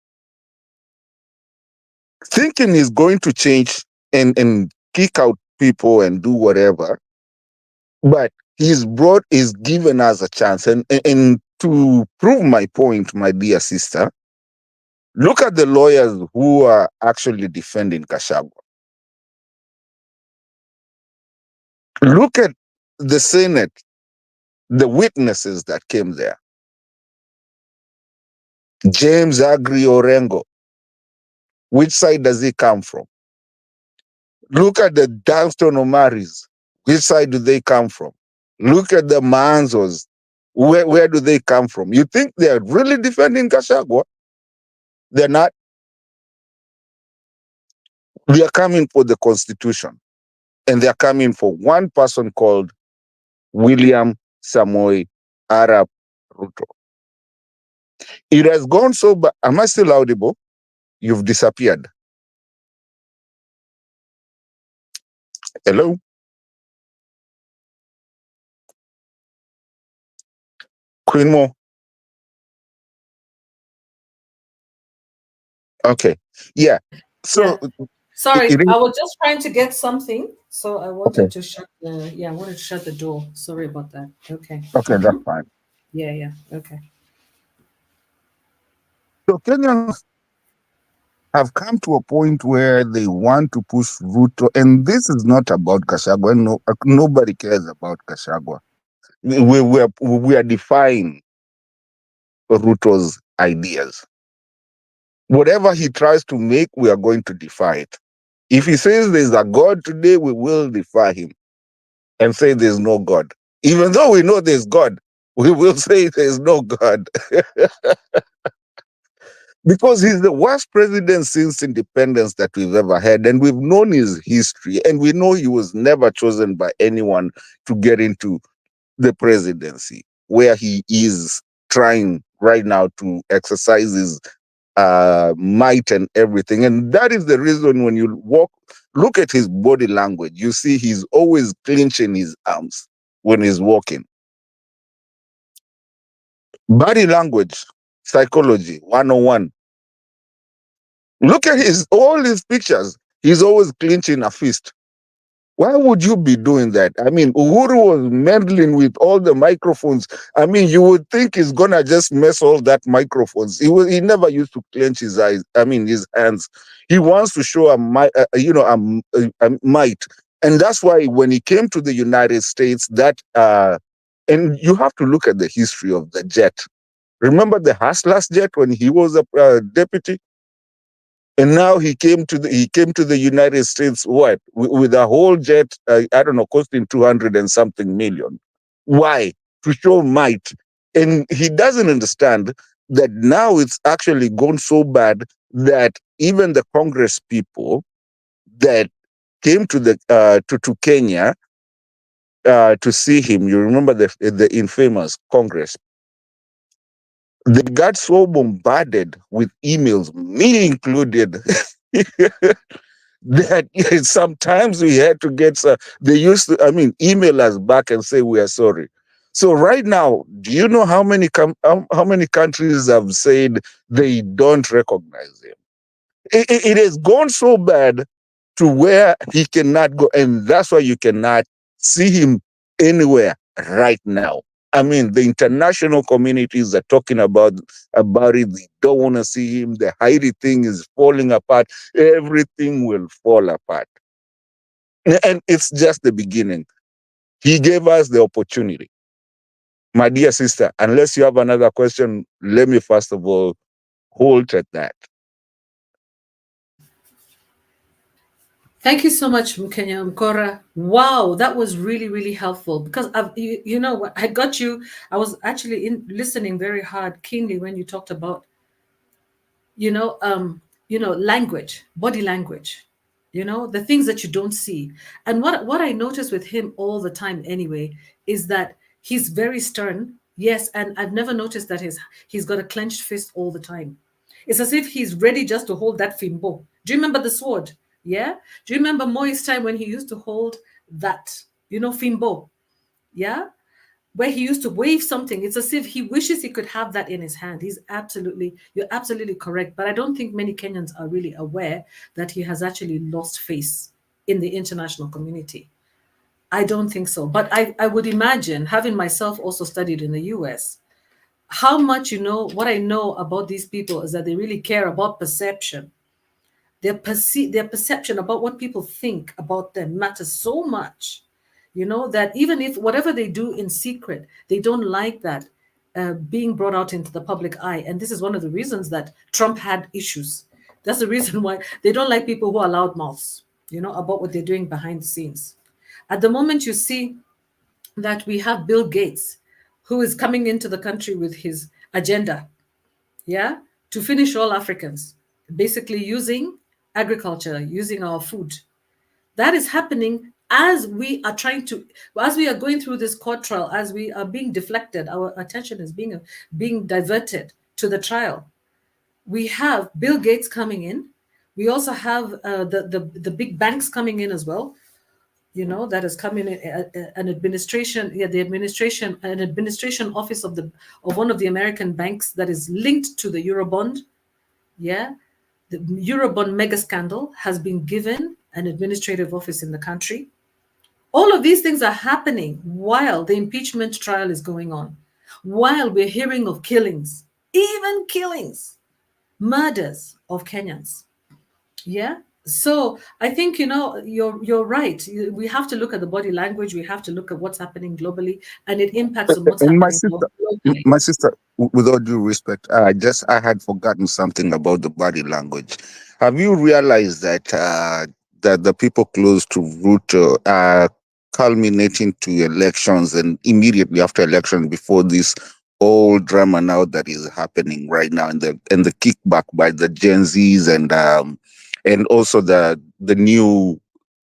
Thinking he's going to change and kick out people and do whatever, but he's given us a chance. And to prove my point, my dear sister, look at the lawyers who are actually defending Gachagua. Look at the Senate, the witnesses that came there. James Agri Orengo, which side does he come from? Look at the Danston Omaris, which side do they come from? Look at the Manzos, where do they come from? You think they're really defending Gachagua? They're not. They are coming for the Constitution, and they're coming for one person called William Samoei Arap Ruto. It has gone so bad. Am I still audible? You've disappeared. Hello? Queen Mo? Okay. Yeah. So Yeah. Sorry, it is I was just trying to get something, so I okay. wanted to shut the I wanted to shut the door. Sorry about that. Okay. Okay, that's fine. Yeah, yeah. Okay. So Kenyans have come to a point where they want to push Ruto, and this is not about Gachagua. No, nobody cares about Gachagua. We are defying Ruto's ideas. Whatever he tries to make, we are going to defy it. If he says there's a God today, we will defy him and say there's no God. Even though we know there's God, we will say there's no God. Because he's the worst president since independence that we've ever had. And we've known his history. And we know he was never chosen by anyone to get into the presidency, where he is trying right now to exercise his might and everything. And that is the reason when you look at his body language, you see he's always clenching his arms when he's walking. Body language, psychology 101. Look at all his pictures. He's always clenching a fist. Why would you be doing that? I mean, Uhuru was meddling with all the microphones. I mean, you would think he's gonna just mess all that microphones. He never used to clench his eyes. I mean, his hands. He wants to show a might, and that's why when he came to the United States, and you have to look at the history of the jet. Remember the Hustler's jet when he was a deputy? And now he came to the United States, what, with a whole jet, I don't know, costing 200 and something million. Why? To show might. And he doesn't understand that now it's actually gone so bad that even the Congress people that came to to Kenya to see him, you remember the infamous Congress, they got so bombarded with emails, me included, that sometimes we had to get, they used to, I mean, email us back and say, we are sorry. So right now, do you know how many countries have said they don't recognize him? It has gone so bad to where he cannot go, and that's why you cannot see him anywhere right now. I mean, the international communities are talking about it. They don't want to see him. The Haiti thing is falling apart. Everything will fall apart, and it's just the beginning. He gave us the opportunity, my dear sister. Unless you have another question, let me first of all hold at that. Thank you so much, Mkenya Mkora. Wow, that was really, really helpful because you know what, I got you. I was actually listening very hard, keenly when you talked about you know language, body language, the things that you don't see. And what I notice with him all the time anyway is that he's very stern, yes, and I've never noticed that he's got a clenched fist all the time. It's as if he's ready just to hold that fimbo. Do you remember the sword? Yeah. Do you remember Moi's time when he used to hold that, fimbo? Yeah, where he used to wave something. It's as if he wishes he could have that in his hand. You're absolutely correct. But I don't think many Kenyans are really aware that he has actually lost face in the international community. I don't think so. But I would imagine, having myself also studied in the US, how much, what I know about these people is that they really care about perception. Their perception about what people think about them matters so much, that even if whatever they do in secret, they don't like that being brought out into the public eye. And this is one of the reasons that Trump had issues. That's the reason why they don't like people who are loudmouths, about what they're doing behind the scenes. At the moment, you see that we have Bill Gates, who is coming into the country with his agenda, yeah, to finish all Africans, basically using agriculture, using our food. That is happening as we are going through this court trial, as we are being deflected, our attention is being diverted to the trial. We have Bill Gates coming in. We also have the big banks coming in as well. That is coming in an administration, an administration office of one of the American banks that is linked to the Eurobond. Yeah, the Eurobond mega scandal has been given an administrative office in the country. All of these things are happening while the impeachment trial is going on, while we're hearing of killings, even killings, murders of Kenyans. Yeah. So I think you're right. We have to look at the body language. We have to look at what's happening globally, and it impacts on what's And happening locally. my sister, with all due respect, I had forgotten something about the body language. Have you realized that that the people close to Ruto are culminating to elections, and immediately after elections, before this whole drama now that is happening right now, and the kickback by the Gen Zs, and also the new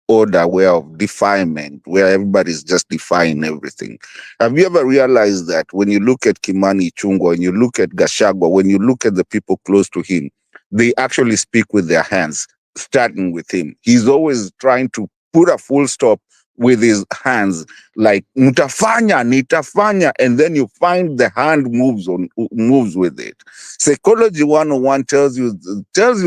order where of defilement, where everybody's just defying everything. Have you ever realized that when you look at Kimani Chungwa, when you look at Gachagua, when you look at the people close to him, they actually speak with their hands, starting with him. He's always trying to put a full stop with his hands, like "Mutafanya, nitafanya," and then you find the hand moves with it. Psychology 101 tells you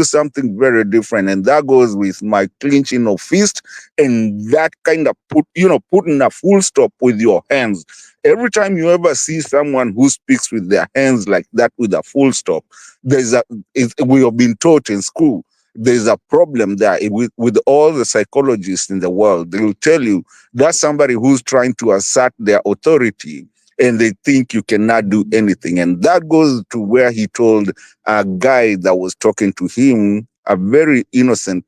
something very different, and that goes with my clenching of fist and that kind of putting a full stop with your hands. Every time you ever see someone who speaks with their hands like that with a full stop, we have been taught in school there's a problem there with all the psychologists in the world. They will tell you that's somebody who's trying to assert their authority, and they think you cannot do anything. And that goes to where he told a guy that was talking to him a very innocent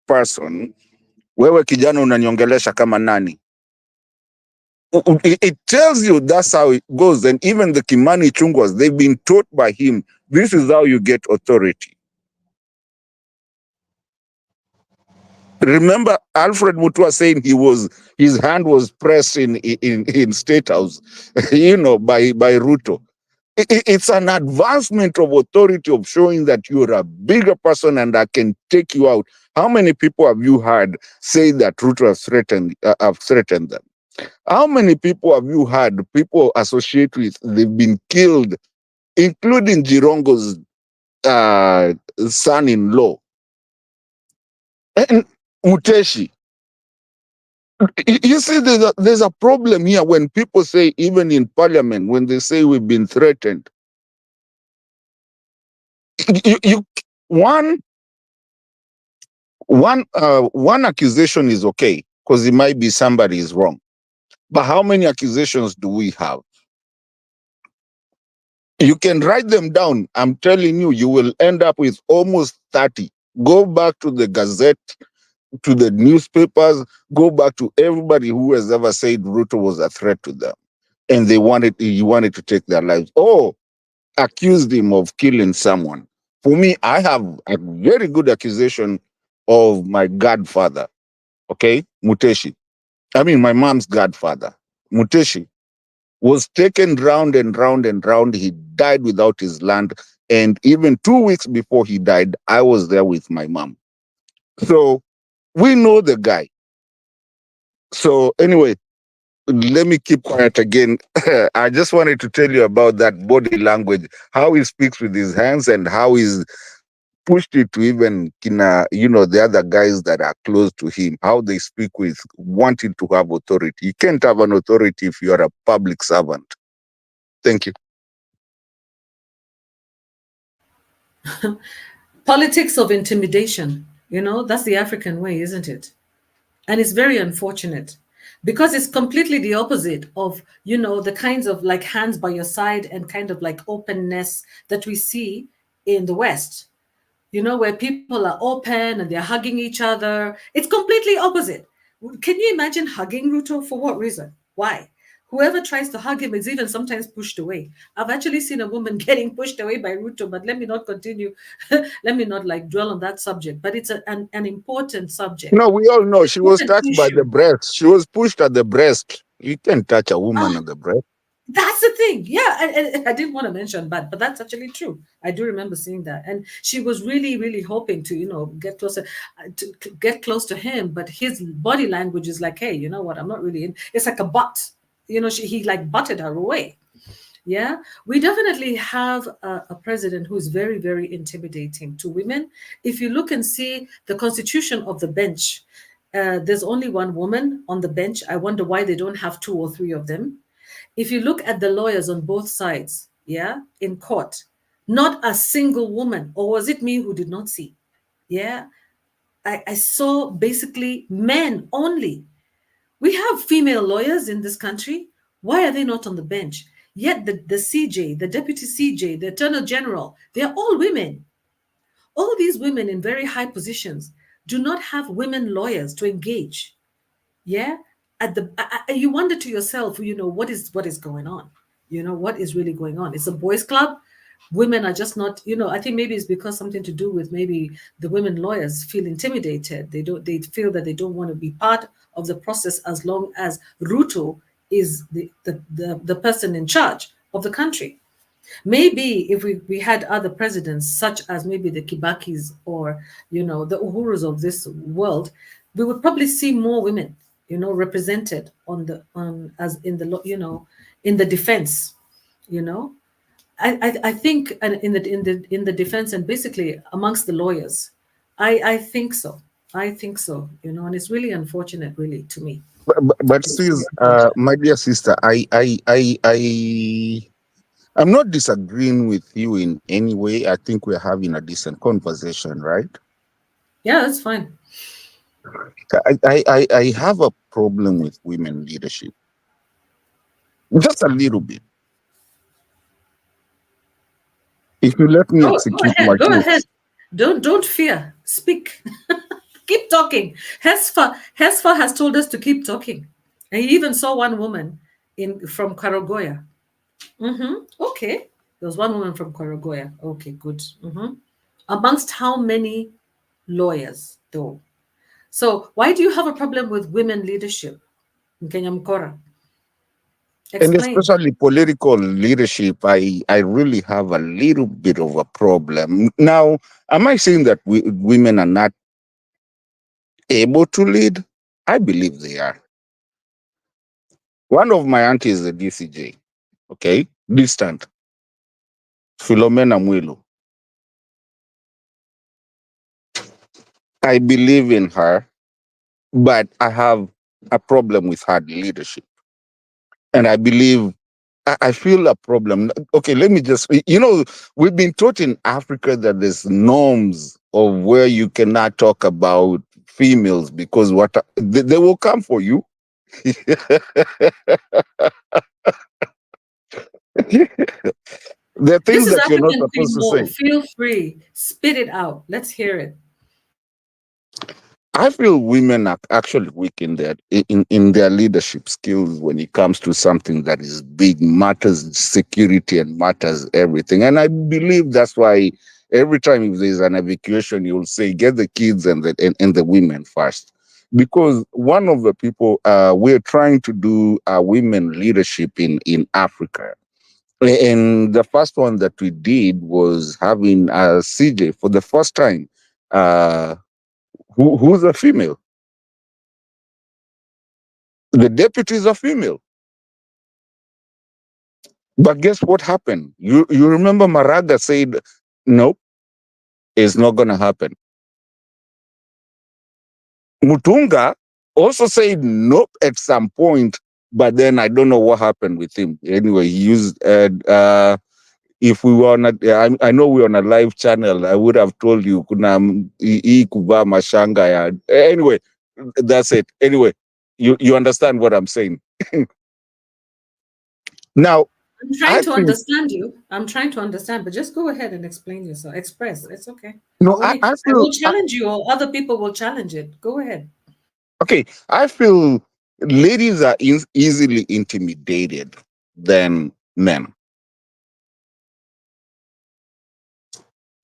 person. Wewe kijana unaniongelesha kama nani? It tells you that's how it goes. And even the Kimani Chungwas, they've been taught by him, this is how you get authority. Remember Alfred Mutua saying his hand was pressed in State House, by Ruto. It's an advancement of authority, of showing that you're a bigger person and I can take you out. How many people have you heard say that Ruto have threatened them? How many people have you heard people associate with, they've been killed, including Jirongo's son-in-law? And Muteshi. You see, there's a problem here when people say, even in parliament, when they say we've been threatened. You one accusation is okay because it might be somebody is wrong. But how many accusations do we have? You can write them down. I'm telling you, you will end up with almost 30. Go back to the Gazette, to the newspapers, go back to everybody who has ever said Ruto was a threat to them. And you wanted to take their lives. Or accused him of killing someone. For me, I have a very good accusation of my godfather, okay, Muteshi. I mean, my mom's godfather, Muteshi, was taken round and round and round. He died without his land. And even 2 weeks before he died, I was there with my mom. So we know the guy. So anyway, let me keep quiet again. I just wanted to tell you about that body language, how he speaks with his hands and how he's pushed it to even the other guys that are close to him, how they speak with wanting to have authority. You can't have an authority if you are a public servant. Thank you. Politics of intimidation, that's the African way, isn't it? And it's very unfortunate because it's completely the opposite of, the kinds of like hands by your side and kind of like openness that we see in the West, where people are open and they're hugging each other. It's completely opposite. Can you imagine hugging Ruto? For what reason? Why? Whoever tries to hug him is even sometimes pushed away. I've actually seen a woman getting pushed away by Ruto, but let me not continue. Let me not like dwell on that subject. But it's an important subject. No, we all know she was Important touched by the issue. breast. She was pushed at the breast. You can't touch a woman Ah, at the breast. that's the thing. Yeah, I didn't want to mention that, but that's actually true. I do remember seeing that, and she was really, really hoping to, get closer, to get close to him. But his body language is like, hey, you know what? I'm not really in. It's like a butt. He like butted her away. Yeah, we definitely have a president who is very, very intimidating to women. If you look and see the constitution of the bench, there's only one woman on the bench. I wonder why they don't have two or three of them. If you look at the lawyers on both sides, yeah, in court, not a single woman, or was it me who did not see? Yeah, I saw basically men only. We have female lawyers in this country. Why are they not on the bench? Yet the CJ, the deputy CJ, the attorney general, they're all women. All these women in very high positions do not have women lawyers to engage. Yeah, you wonder to yourself, what is going on. What is really going on? It's a boys club. Women are just not, I think maybe it's because something to do with maybe the women lawyers feel intimidated. They feel that they don't want to be part of the process as long as Ruto is the person in charge of the country. Maybe if we had other presidents, such as maybe the Kibakis or the Uhurus of this world, we would probably see more women, represented on as in the in the defense. You know, I think and in the defense and basically amongst the lawyers, I think so. I think so. And it's really unfortunate, really, to me. But It's really sis, unfortunate. my dear sister, I'm not disagreeing with you in any way. I think we're having a decent conversation, right? Yeah, that's fine. I have a problem with women leadership, just a little bit. If you let me Go execute my ahead. Go case, ahead. Don't fear. Speak. Keep talking. Hesfa has told us to keep talking. And he even saw one woman in from Karagoya. Okay. There was one woman from Karagoya. Okay, good. Amongst how many lawyers, though? So why do you have a problem with women leadership in Kenya Mkora? And Explain. especially political leadership, I really have a little bit of a problem. Now, am I saying that women are not able to lead? I believe they are. One of my aunties is a DCJ, okay? Distant. Philomena Mwilu. I believe in her, but I have a problem with her leadership. And I believe I feel a problem. Okay, let me just, we've been taught in Africa that there's norms of where you cannot talk about females because they will come for you. There are This things is that you're not African supposed Queen to Mo. say. Feel free. Spit it out. Let's hear it. I feel women are actually weak in their leadership skills when it comes to something that is big, matters security and matters everything. And I believe that's why every time if there's an evacuation, you'll say get the kids and the women first. Because one of the people we're trying to do women leadership in Africa. And the first one that we did was having CJ for the first time. Who's a female? The deputies are female. But guess what happened? You remember Maraga said, nope, it's not going to happen. Mutunga also said nope at some point, but then I don't know what happened with him. Anyway, he used, if we were on I know we're on a live channel, I would have told you, kuna hii kuvaa mashanga ya. Anyway, that's it. Anyway, you understand what I'm saying. Now, I'm trying I to think, understand you. I'm trying to understand, but just go ahead and explain yourself. Express. It's okay. no, I I feel, will challenge you, or other people will challenge it. Go ahead. okay, I feel ladies are easily intimidated than men.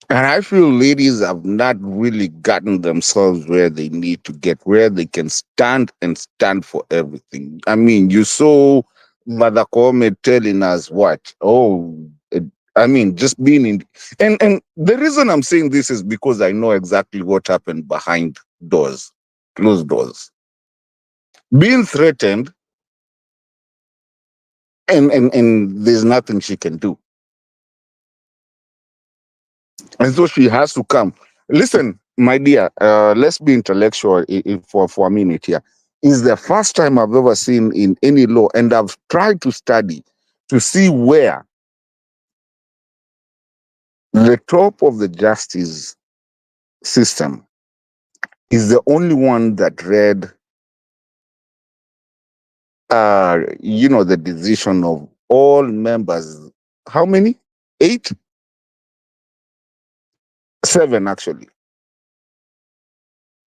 And I feel ladies have not really gotten themselves where they need to get, where they can stand and stand for everything. I mean, you saw Mother Kome telling us what? Oh, I mean, just being in. And the reason I'm saying this is because I know exactly what happened behind doors, closed doors. Being threatened, and there's nothing she can do. And so she has to come. Listen, my dear, let's be intellectual for a minute here. It's the first time I've ever seen in any law, and I've tried to study to see where the top of the justice system is the only one that read, the decision of all members. How many? Eight? Seven, actually.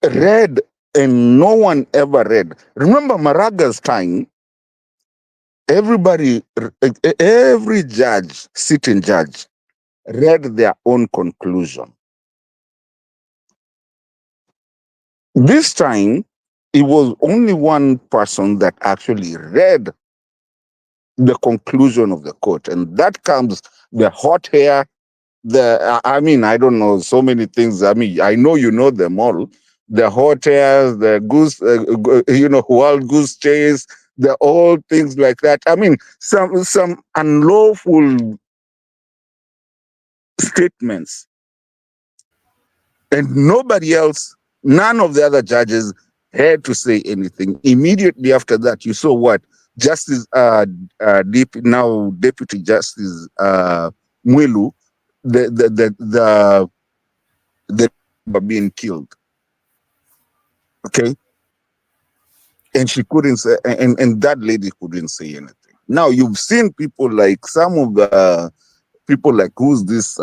Read, and no one ever read. Remember Maraga's time, every judge, sitting judge, read their own conclusion. This time, it was only one person that actually read the conclusion of the court, and that comes the hot hair. I mean, I don't know so many things. I mean, I know you know them all. The hot hairs, the goose, wild goose chase, the all things like that. I mean, some unlawful statements, and nobody else, none of the other judges had to say anything. Immediately after that, you saw what Justice now Deputy Justice Mwilu, the being killed. Okay, and she couldn't say, and that lady couldn't say anything. Now you've seen people like some of the people like who's this?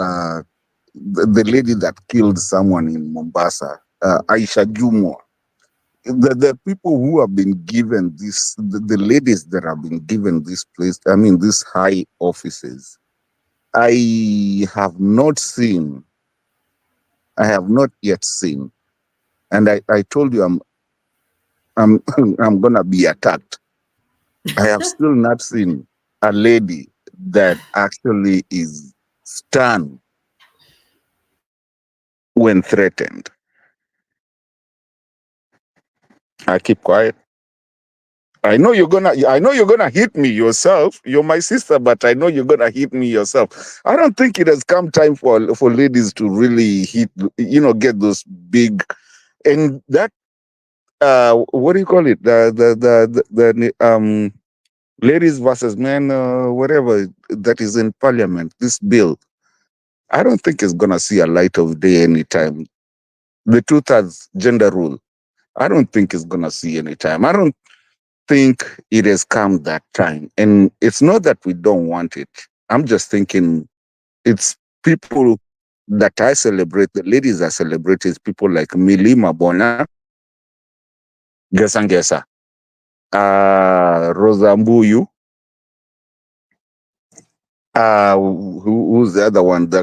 the lady that killed someone in Mombasa, Aisha Jumo. The people who have been given this, the ladies that have been given this place, I mean, these high offices, I have not seen, I have not yet seen, and I told you I'm I'm gonna be attacked. I have still not seen a lady that actually is stunned when threatened. I keep quiet. I know you're gonna hit me yourself. You're my sister, but I know you're gonna hit me yourself. I don't think it has come time for ladies to really hit, get those big, and that what do you call it? The ladies versus men, whatever that is in parliament. This bill, I don't think it's gonna see a light of day anytime. The two-thirds gender rule, I don't think it's gonna see any time. I don't think it has come that time. And it's not that we don't want it. I'm just thinking it's people that I celebrate, the ladies I celebrate is people like Mili Mabona, Gesangesa, Rosa Mbuyu, who's the other one? The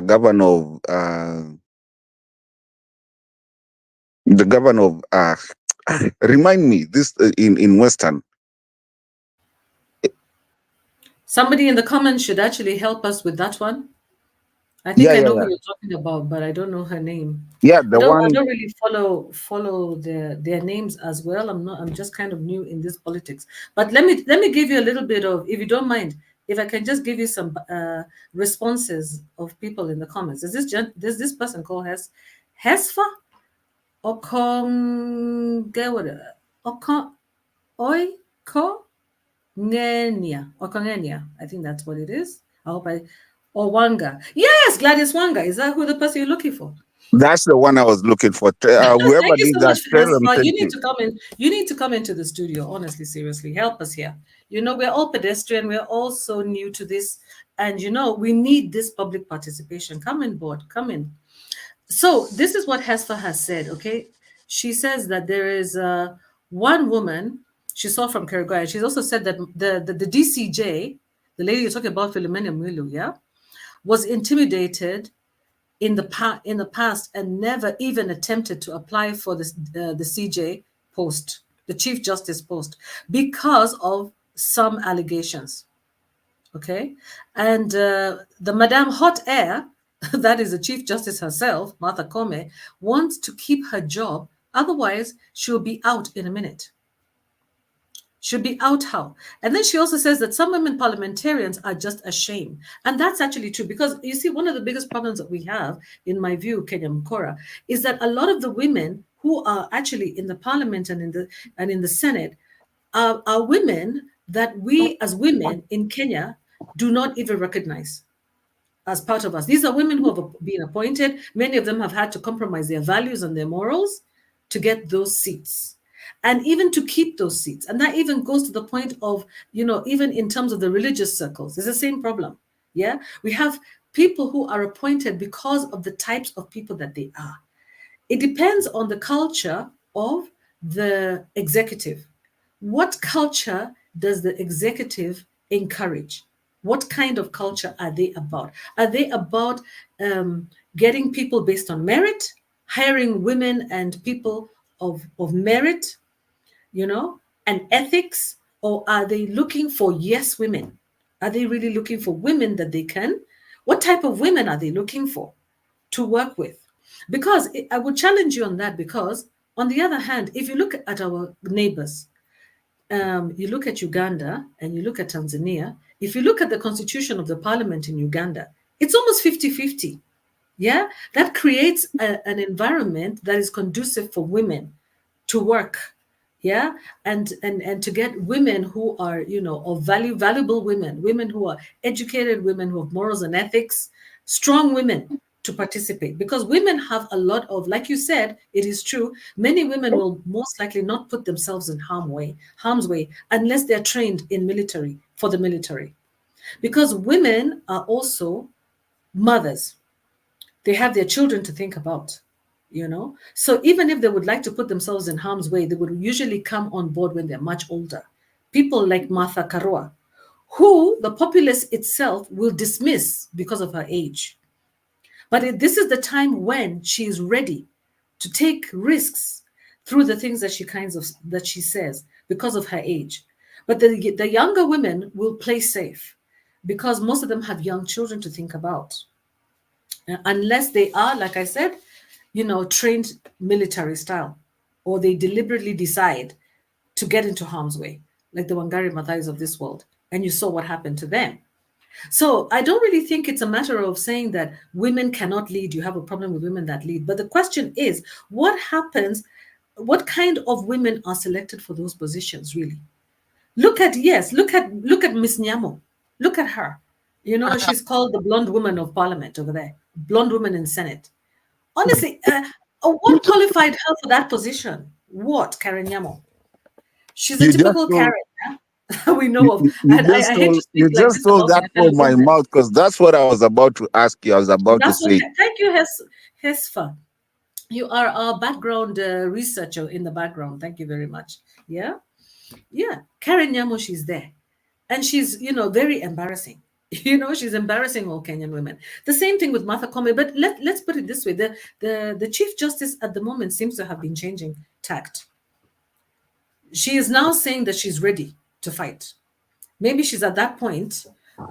governor of, remind me, this in Western. Somebody in the comments should actually help us with that one. I think Yeah, I yeah, know who yeah. you're talking about, but I don't know her name. Yeah, I the don't I one. don't really follow their names as well. I'm just kind of new in this politics. But let me give you a little bit of, if you don't mind, if I can just give you some responses of people in the comments. There's this person called Hesfa Okongewada Okon Oiko Ngenia. I think that's what it is. I hope I or Wanga. Yes, Gladys Wanga. Is that who the person you're looking for? That's the one I was looking for. Thank Whoever you did so that, much, tell them Hespa. You thank need you. to come in. You need to come into the studio. Honestly, seriously, help us here. We're all pedestrian. We're all so new to this, and we need this public participation. Come in, board. Come in. So this is what Hespa has said. Okay, she says that there is one woman she saw from Karibu. She's also said that the DCJ, the lady you're talking about, Philomena Mwilu, yeah, was intimidated in the past and never even attempted to apply for the CJ post, the Chief Justice post, because of some allegations. Okay, and the Madame Hot Air, that is the Chief Justice herself, Martha Kome, wants to keep her job. Otherwise, she'll be out in a minute. Should be out how. And then she also says that some women parliamentarians are just ashamed. And that's actually true because you see, one of the biggest problems that we have, in my view, Kenya Mkora, is that a lot of the women who are actually in the parliament and in the Senate are women that we as women in Kenya do not even recognize as part of us. These are women who have been appointed. Many of them have had to compromise their values and their morals to get those seats and even to keep those seats. And that even goes to the point of, even in terms of the religious circles, it's the same problem. Yeah. We have people who are appointed because of the types of people that they are. It depends on the culture of the executive. What culture does the executive encourage? What kind of culture are they about? Are they about getting people based on merit, hiring women and people of merit, and ethics? Or are they looking for yes women? Are they really looking for women that they can? What type of women are they looking for to work with? Because I would challenge you on that, because on the other hand, if you look at our neighbors, you look at Uganda and you look at Tanzania, if you look at the constitution of the parliament in Uganda, it's almost 50-50. Yeah, that creates an environment that is conducive for women to work. Yeah, and to get women who are, of valuable women who are educated, women who have morals and ethics, strong women to participate, because women have a lot of, like you said, it is true, many women will most likely not put themselves in harm's way unless they're trained in military, for the military, because women are also mothers. They have their children to think about, you know. So even if they would like to put themselves in harm's way, they would usually come on board when they're much older. People like Martha Karua, who the populace itself will dismiss because of her age. But this is the time when she is ready to take risks through the things that she says because of her age. But the younger women will play safe because most of them have young children to think about. Unless they are, like I said, trained military style, or they deliberately decide to get into harm's way, like the Wangari Maathais of this world. And you saw what happened to them. So I don't really think it's a matter of saying that women cannot lead. You have a problem with women that lead. But the question is, what happens? What kind of women are selected for those positions, really? Look at Miss Nyamo. Look at her. She's called the blonde woman of parliament over there, blonde woman in Senate. Honestly, what qualified her for that position? What, Karen Nyamo? She's a You just typical told Karen, yeah? We know of. I hate to speak you like just this told about that my from fellow my women. mouth, because that's what I was about to ask you. I was about to That's what. say. Thank you, Hesfa. You are our background researcher in the background. Thank you very much. Yeah, yeah. Karen Nyamo, she's there, and she's very embarrassing. She's embarrassing all Kenyan women. The same thing with Martha Koome. But let's put it this way: the Chief Justice at the moment seems to have been changing tact. She is now saying that she's ready to fight. Maybe she's at that point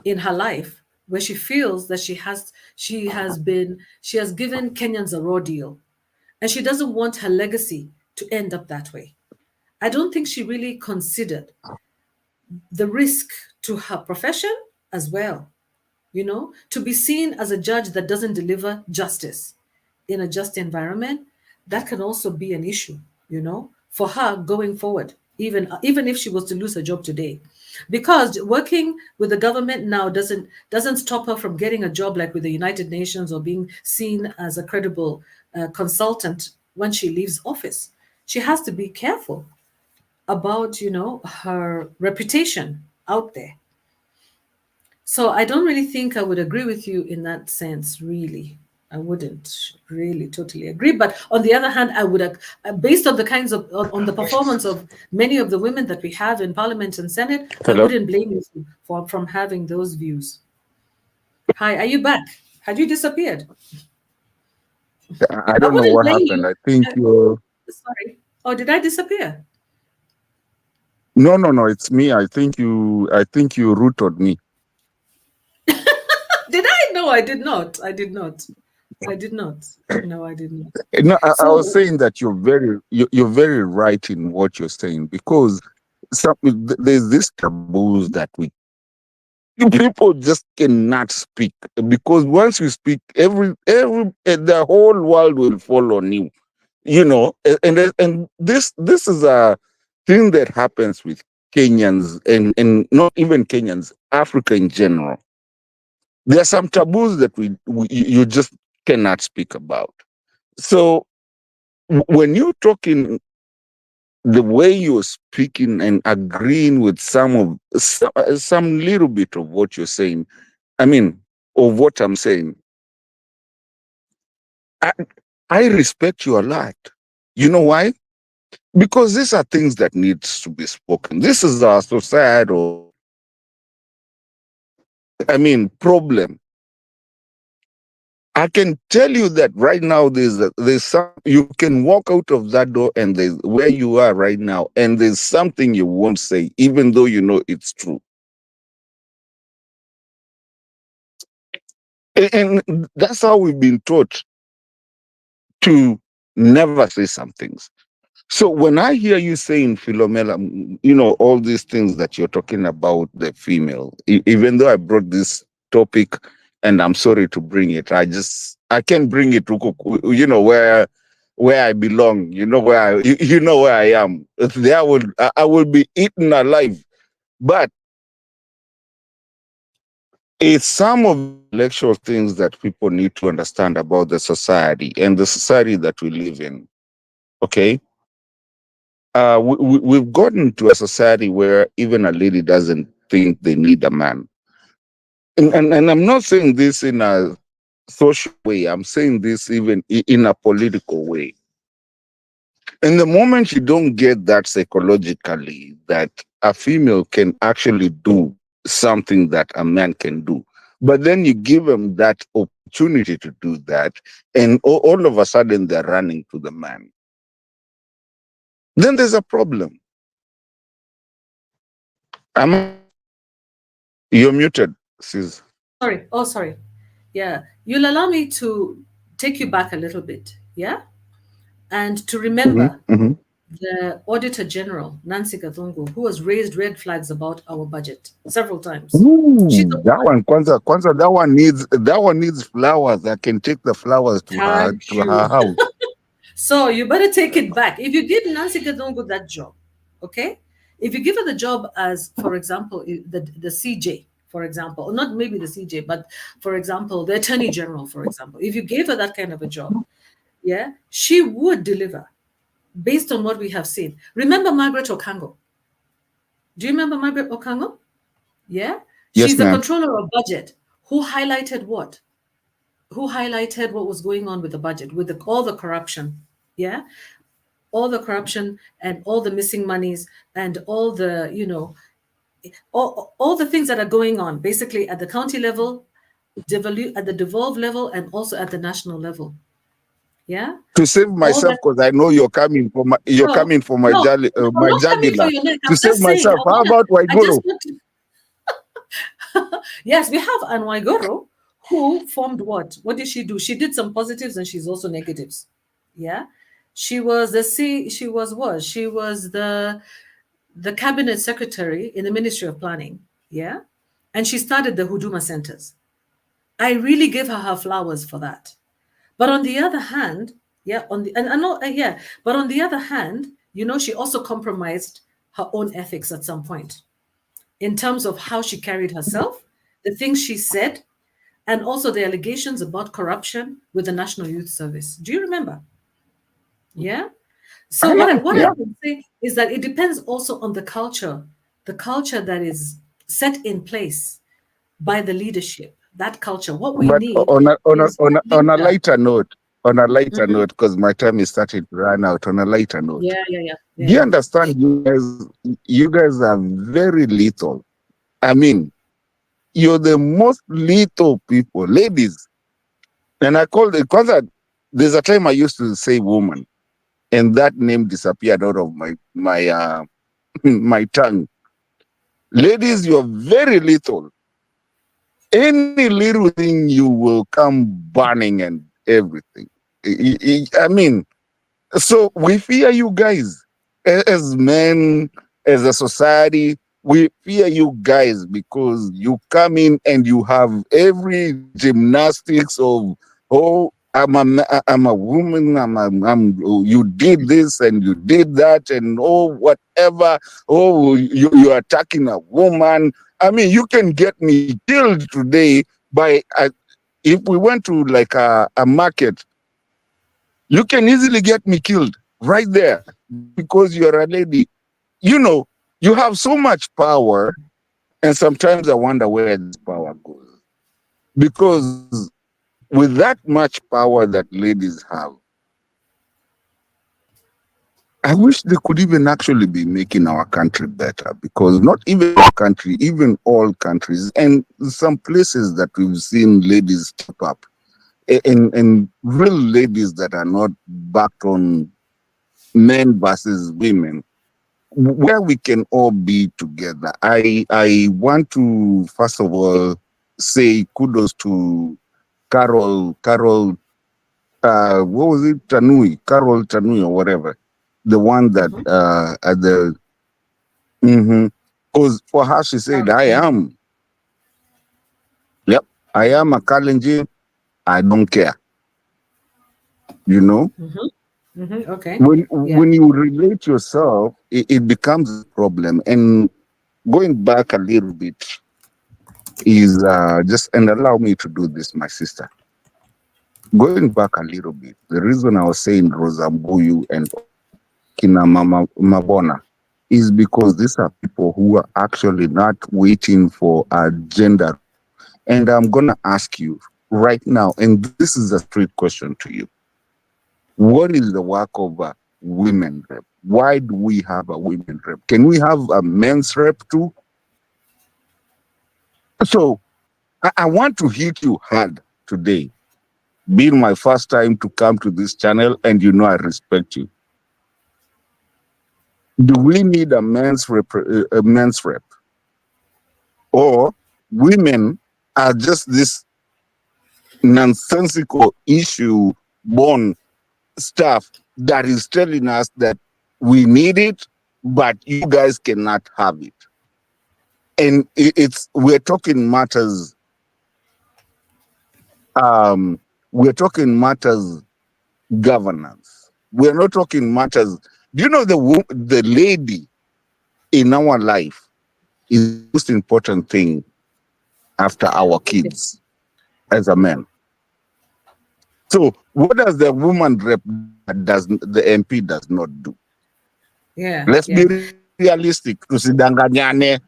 in her life where she feels that she has given Kenyans a raw deal, and she doesn't want her legacy to end up that way. I don't think she really considered the risk to her profession as well, to be seen as a judge that doesn't deliver justice in a just environment. That can also be an issue, for her going forward, even if she was to lose her job today, because working with the government now doesn't stop her from getting a job like with the United Nations or being seen as a credible consultant when she leaves office. She has to be careful about her reputation out there. So I don't really think I would agree with you in that sense, really. I wouldn't really totally agree. But on the other hand, I would, based on the kinds of, on the performance of many of the women that we have in Parliament and Senate, I Hello. wouldn't blame you from having those views. Hi, are you back? Had you disappeared? I I don't know wouldn't what blame happened. you. I think Uh, you. Sorry. Or did I disappear? No, no, no. It's me. I think you. I think you rooted me. Did I? No, I did not. I did not. I did not. No, I did not. No, I was So saying that you're very right in what you're saying, because there's this taboos that people just cannot speak, because once you speak, the whole world will fall on you. And this is a thing that happens with Kenyans, and not even Kenyans, Africa in general. There are some taboos that you just cannot speak about. So when you're talking, the way you're speaking and agreeing with some little bit of what you're saying, I mean, of what I'm saying, I, I respect you a lot. You know why? Because these are things that needs to be spoken. This is our societal, problem. I can tell you that right now there's some, you can walk out of that door and there's where you are right now, and there's something you won't say, even though you know it's true. And that's how we've been taught to never say some things. So when I hear you saying, Philomela, all these things that you're talking about the female, even though I brought this topic, and I'm sorry to bring it, I can't bring it to, where I belong, you know where I am. There I will be eaten alive. But it's some of the intellectual things that people need to understand about the society and the society that we live in. Okay. We've gotten to a society where even a lady doesn't think they need a man. And I'm not saying this in a social way. I'm saying this even in a political way. And the moment you don't get that psychologically, that a female can actually do something that a man can do, but then you give them that opportunity to do that, and all of a sudden they're running to the man, then there's a problem. You're muted, sis. Sorry. Oh, sorry. Yeah. You'll allow me to take you back a little bit. Yeah. And to remember Mm-hmm. the Auditor General, Nancy Gathungu, who has raised red flags about our budget several times. She's Ooh, the that one, Kwanzaa, that one needs flowers. I can take the flowers to her thank to you. her house. So you better take it back. If you give Nancy Gathungu that job, okay? If you give her the job as, for example, the CJ, for example, or not maybe the CJ, but for example, the Attorney General, for example, if you gave her that kind of a job, yeah, she would deliver based on what we have seen. Remember Margaret Okango? Do you remember Margaret Okango? Yeah. Yes, She's the ma'am. controller of budget who highlighted what? Who highlighted what was going on with the budget, with all the corruption. Yeah. All the corruption and all the missing monies and all the, all the things that are going on basically at the county level, at the devolved level, and also at the national level. Yeah. To save All myself, that. because I know you're No, coming for my no, no, I'm my not coming for jugular. your neck. To I'm save just saying, myself, how about I just Waiguru? want to. Yes, we have Anwaigoro, who formed what? What did she do? She did some positives and she's also negatives. Yeah. She was what? She was the cabinet secretary in the Ministry of Planning. Yeah. And she started the Huduma centers. I really give her flowers for that. But on the other hand, yeah, and I know, yeah, but on the other hand, she also compromised her own ethics at some point in terms of how she carried herself, the things she said, and also the allegations about corruption with the National Youth Service. Do you remember? Yeah. So I know, what I yeah. can say is that it depends also on the culture that is set in place by the leadership. That culture. What we But need is a on a leader. lighter note, Mhm. because my time is starting to run out. On a lighter note, Yeah, yeah, yeah, yeah, do you yeah. understand? You guys are very lethal. I mean, you're the most lethal people, ladies. And I call it because there's a time I used to say woman, and that name disappeared out of my my tongue. Ladies, you're very lethal. Any little thing you will come burning and everything. I mean, so we fear you guys as men, as a society. We fear you guys because you come in and you have every gymnastics of, oh, I'm a woman. You did this and you did that and oh whatever. Oh, you're attacking a woman. I mean, you can get me killed today by if we went to like a market, you can easily get me killed right there because you're a lady. You know, you have so much power, and sometimes I wonder where this power goes. Because with that much power that ladies have, I wish they could even actually be making our country better. Because not even our country, even all countries, and some places that we've seen ladies step up, and real ladies that are not backed on men versus women, where we can all be together. I want to first of all say kudos to Carol what was it, Carol Tanui or whatever, the one that Mhm. at the because for her she said, yep, I am a Kalenjin, I don't care, you know. Mhm. Mhm. Okay. Yeah. When you relate yourself, it becomes a problem. And going back a little bit is just, and allow me to do this, my sister. Going back a little bit, the reason I was saying Rosambuyu and Kina Mama Mabona is because these are people who are actually not waiting for a gender. And I'm gonna ask you, right now, and this is a straight question to you. What is the work of a women rep? Why do we have a women rep? Can we have a men's rep too? So I want to hit you hard today, being my first time to come to this channel, and you know I respect you. Do we need a men's rep, or women are just this nonsensical issue born stuff that is telling us that we need it, but you guys cannot have it? And we're talking matters. Um, we're talking matters governance. We're not talking matters. Do you know the lady in our life is the most important thing after our kids as a man? So what does the woman rep that does the MP does not do? Yeah, Let's yeah. be realistic. Tusidanganyane.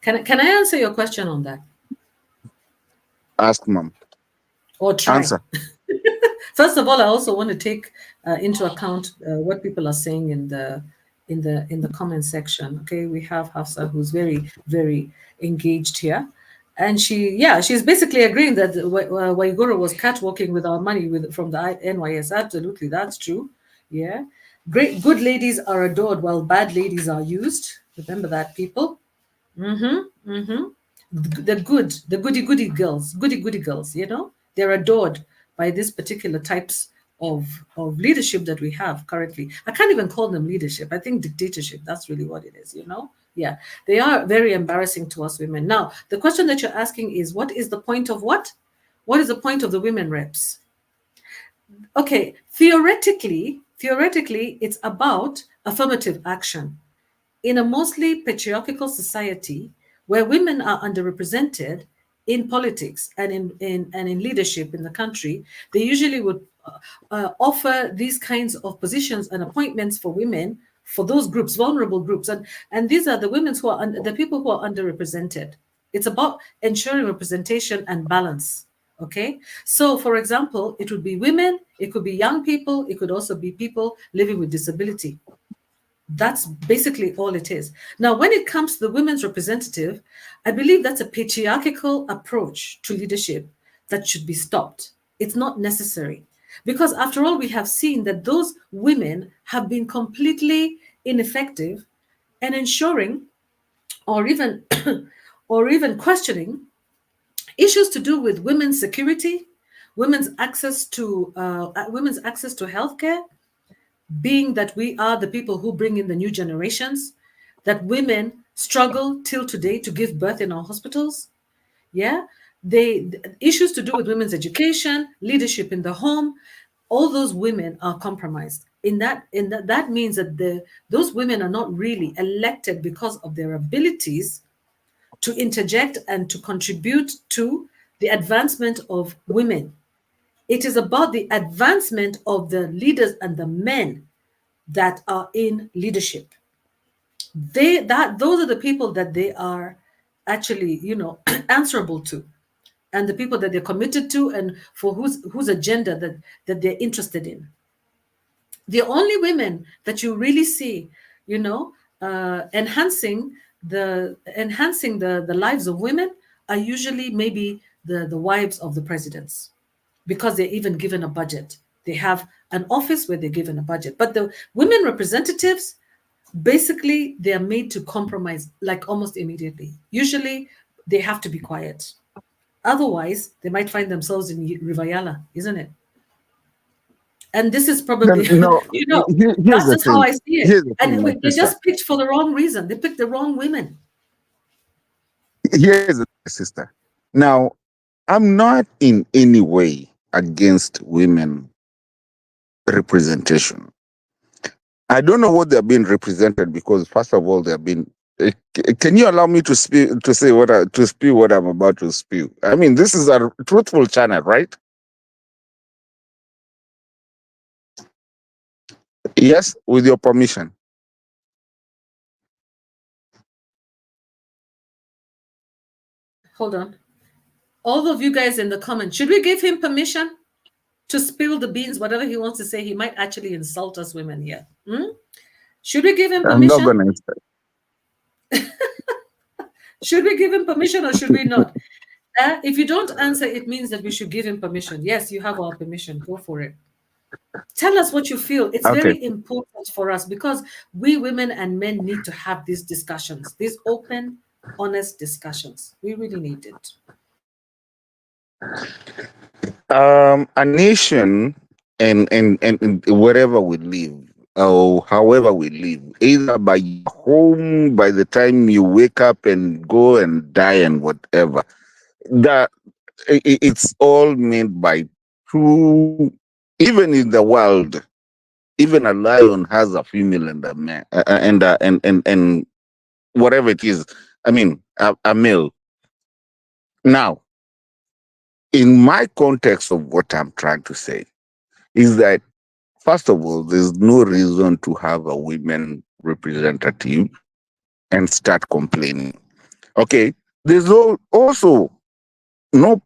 Can I answer your question on that? Ask mom. Or try? Answer. First of all, I also want to take into account what people are saying in the comment section. Okay, we have Hafsa, who's very engaged here, and she's basically agreeing that Waiguru was catwalking with our money from the NYS. Absolutely, that's true. Yeah, good ladies are adored while bad ladies are used. Remember that, people. Mm-hmm. Mm-hmm. The goody girls, they're adored by these particular types of leadership that we have currently. I can't even call them leadership. I think dictatorship, that's really what it is. Yeah. They are very embarrassing to us women. Now, the question that you're asking is, what is the point of what? What is the point of the women reps? Okay, theoretically, it's about affirmative action. In a mostly patriarchal society where women are underrepresented in politics and in leadership in the country, they usually would offer these kinds of positions and appointments for women, for those groups, vulnerable groups, and these are the women who are the people who are underrepresented. It's about ensuring representation and balance. Okay, so for example, it would be women, it could be young people, it could also be people living with disability. That's basically all it is. Now, when it comes to the women's representative, I believe that's a patriarchal approach to leadership that should be stopped. It's not necessary. Because after all, we have seen that those women have been completely ineffective in ensuring or even or even questioning issues to do with women's security, women's access to healthcare, being that we are the people who bring in the new generations, that women struggle till today to give birth in our hospitals. Yeah, issues to do with women's education, leadership in the home, all those women are compromised. That means that those women are not really elected because of their abilities to interject and to contribute to the advancement of women. It is about the advancement of the leaders and the men that are in leadership. Those are the people that they are actually answerable to, and the people that they're committed to, and for whose agenda that they're interested in. The only women that you really see enhancing the lives of women are usually maybe the wives of the presidents, because they're even given a budget. They have an office where they're given a budget. But the women representatives, basically, they are made to compromise like almost immediately. Usually, they have to be quiet. Otherwise, they might find themselves in Rivayala, isn't it? And this is probably, No, here's that's the just how thing. I see it. Here's the thing, And my they sister. just picked for the wrong reason. They picked the wrong women. Here's the thing, sister. Now, I'm not in any way against women representation. I don't know what they're being represented because, first of all, they're being. Can you allow me to speak to say to spew what I'm about to spew? I mean, this is a truthful channel, right? Yes, with your permission. Hold on. All of you guys in the comments, should we give him permission to spill the beans, whatever he wants to say? He might actually insult us women here. Should we give him I'm not permission? gonna. Should we give him permission or should we not? If you don't answer, it means that we should give him permission. Yes, you have our permission. Go for it. Tell us what you feel. It's Okay. very important for us because we women and men need to have these discussions, these open, honest discussions. We really need it. A nation and wherever we live or however we live, either by your home, by the time you wake up and go and die and whatever, that it's all made by two. Even in the world, even a lion has a female and a man, and whatever it is. I mean, a male. Now, in my context of what I'm trying to say is that, first of all, there's no reason to have a women representative and start complaining. Okay, there's also no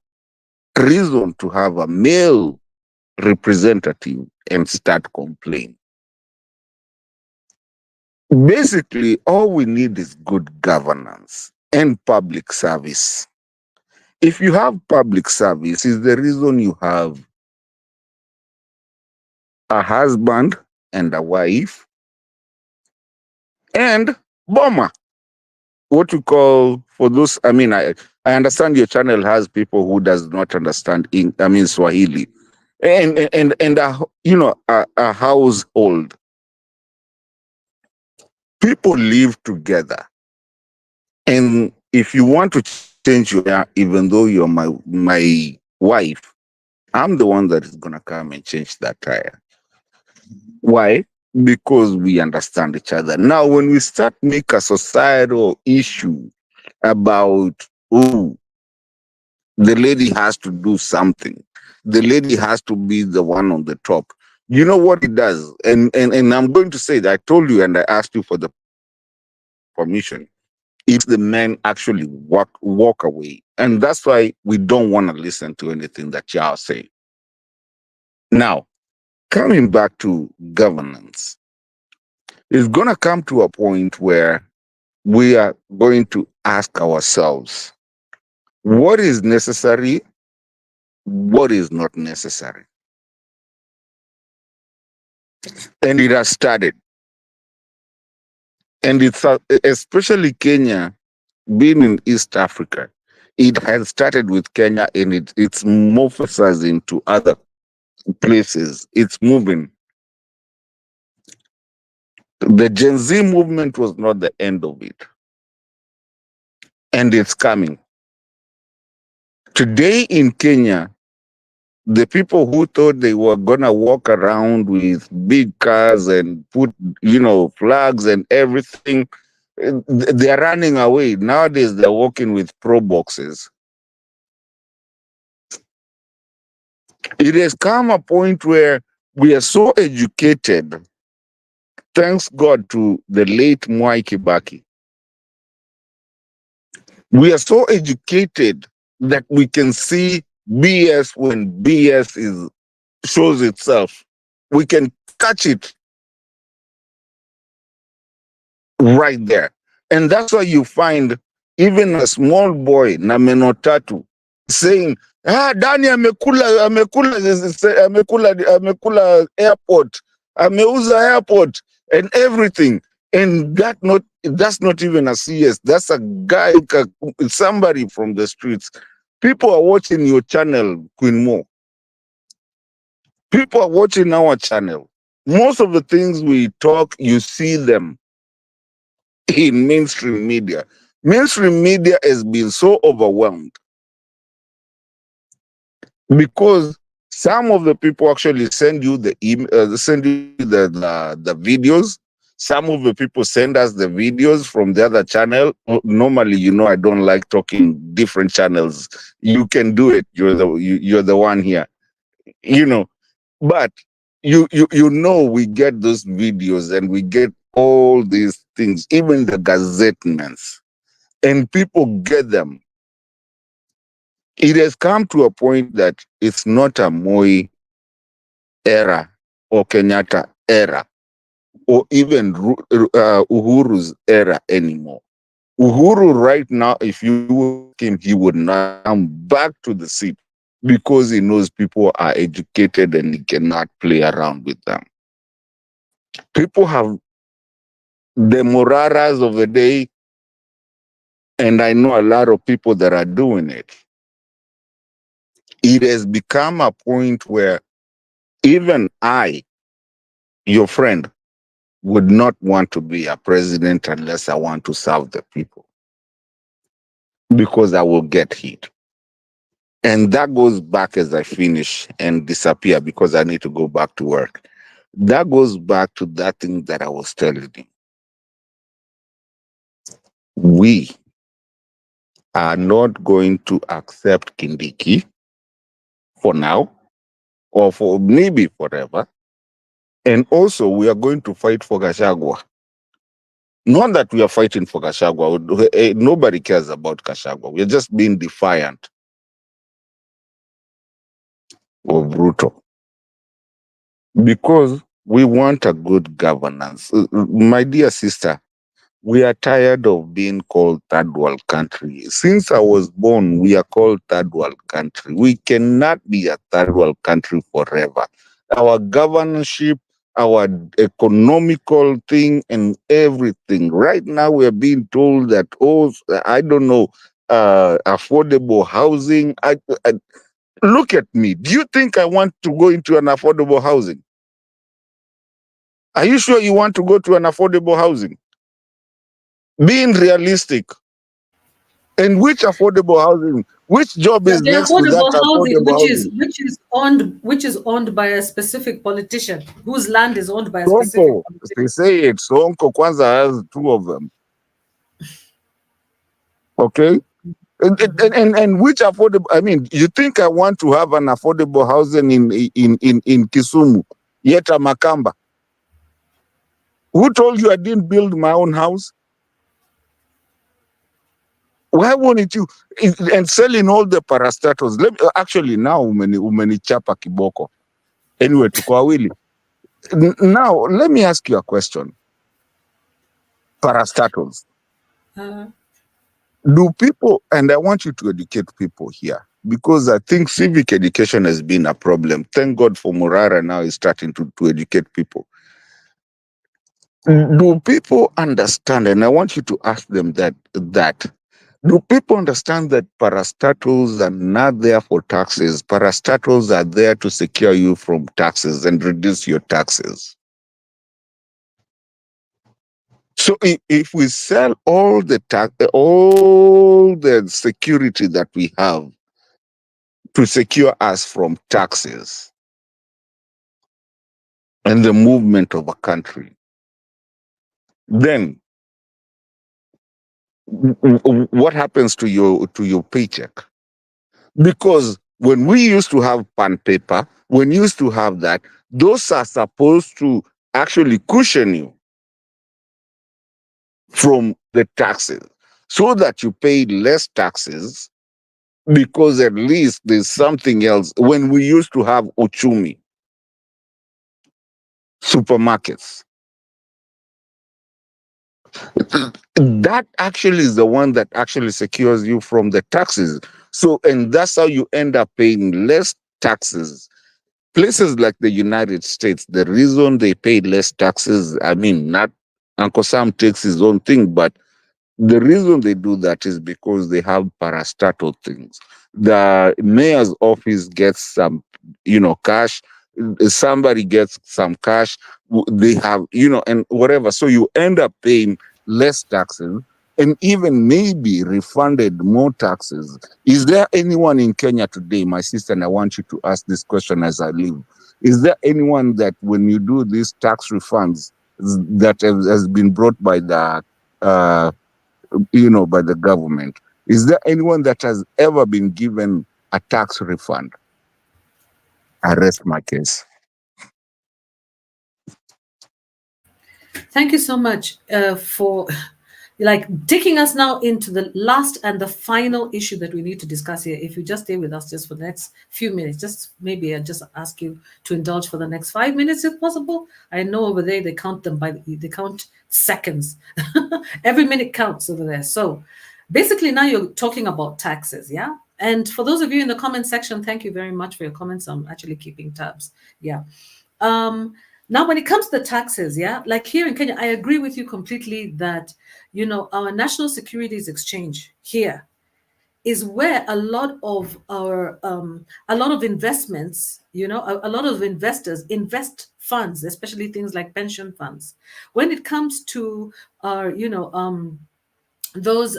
reason to have a male representative and start complaining. Basically, all we need is good governance and public service. If you have public service, is the reason you have a husband and a wife and bomber. What you call for those, I mean, I understand your channel has people who does not understand Swahili, and a household. People live together, and if you want to change your, even though you're my wife, I'm the one that is gonna come and change that tire. Why? Because we understand each other. Now, when we start make a societal issue about, oh, the lady has to do something, the lady has to be the one on the top. You know what it does? And I'm going to say that I told you and I asked you for the permission. It's the men actually walk away. And that's why we don't want to listen to anything that y'all say. Now, coming back to governance, it's going to come to a point where we are going to ask ourselves what is necessary, what is not necessary. And it has started. And it's especially Kenya, being in East Africa, it has started with Kenya and it's morphosized into other places. It's moving. The Gen Z movement was not the end of it. And it's coming. Today in Kenya, the people who thought they were gonna walk around with big cars and put, flags and everything, they're running away. Nowadays, they're walking with pro boxes. It has come a point where we are so educated, thanks God to the late Mwai Kibaki. We are so educated that we can see BS when BS shows itself. We can catch it right there. And that's why you find even a small boy na meno tatu saying, Dani amekula airport, ameuza airport and everything. And that's not even a CS. That's a guy, somebody from the streets. People are watching your channel, Queen Mo. People are watching our channel. Most of the things we talk, you see them in mainstream media. Mainstream media has been so overwhelmed because some of the people actually send you send you the videos. Some of the people send us the videos from the other channel. Normally, I don't like talking different channels. You can do it. You're the one here. But we get those videos and we get all these things, even the gazettements, and people get them. It has come to a point that it's not a Moi era or Kenyatta era or even Uhuru's era anymore. Uhuru right now, if you would ask him, he would not come back to the seat because he knows people are educated and he cannot play around with them. People have the Moraras of the day, and I know a lot of people that are doing it. It has become a point where even I, your friend, would not want to be a president unless I want to serve the people because I will get hit. And that goes back as I finish and disappear because I need to go back to work. That goes back to that thing that I was telling you. We are not going to accept Kindiki for now or for maybe forever. And also, we are going to fight for Gachagua. Not that we are fighting for Gachagua. Nobody cares about Gachagua. We are just being defiant of Ruto because we want a good governance. My dear sister, we are tired of being called third world country. Since I was born, we are called third world country. We cannot be a third world country forever. Our governorship, our economical thing, and everything. Right now, we are being told that, oh, I don't know, affordable housing. Look at me. Do you think I want to go into an affordable housing? Are you sure you want to go to an affordable housing? Being realistic. And which affordable housing? Which job is The next to that affordable housing, affordable housing? which is owned by a specific politician, whose land is owned by a specific Sonko. They politician. say it. Sonko Kwanza has two of them. Okay. And which affordable? I mean, you think I want to have an affordable housing in Kisumu, yet a Makamba? Who told you I didn't build my own house? Why wouldn't you? And selling all the parastatals. Actually, now umeni chapa kiboko. Anyway, tuko wawili. Now, let me ask you a question. Parastatals. Uh, Do people, and I want you to educate people here, because I think civic education has been a problem. Thank God for Murara now is starting to educate people. Do people understand, and I want you to ask them that do people understand that parastatals are not there for taxes? Parastatals are there to secure you from taxes and reduce your taxes. So if we sell all the security that we have to secure us from taxes and the movement of a country, then what happens to your paycheck? Because when we used to have pen paper, when you used to have that, those are supposed to actually cushion you from the taxes so that you pay less taxes because at least there's something else. When we used to have Uchumi supermarkets, that actually is the one that actually secures you from the taxes. So, and that's how you end up paying less taxes. Places like the United States, the reason they pay less taxes, I mean, not Uncle Sam takes his own thing, but the reason they do that is because they have parastatal things. The mayor's office gets some, cash. Somebody gets some cash. They have, and whatever. So you end up paying less taxes and even maybe refunded more taxes. Is there anyone in Kenya today, my sister, and I want you to ask this question as I leave. Is there anyone that when you do these tax refunds that has been brought by the uh, by the government. Is there anyone that has ever been given a tax refund? I rest my case. Thank you so much for like taking us now into the last and the final issue that we need to discuss here. If you just stay with us just for the next few minutes, just maybe I just ask you to indulge for the next 5 minutes if possible. I know over there they count them they count seconds. Every minute counts over there. So basically now you're talking about taxes, yeah? And for those of you in the comment section, thank you very much for your comments. I'm actually keeping tabs. Yeah. Um, Now, when it comes to the taxes, yeah, like here in Kenya, I agree with you completely that, our national securities exchange here is where a lot of investments, a lot of investors invest funds, especially things like pension funds. When it comes to our, those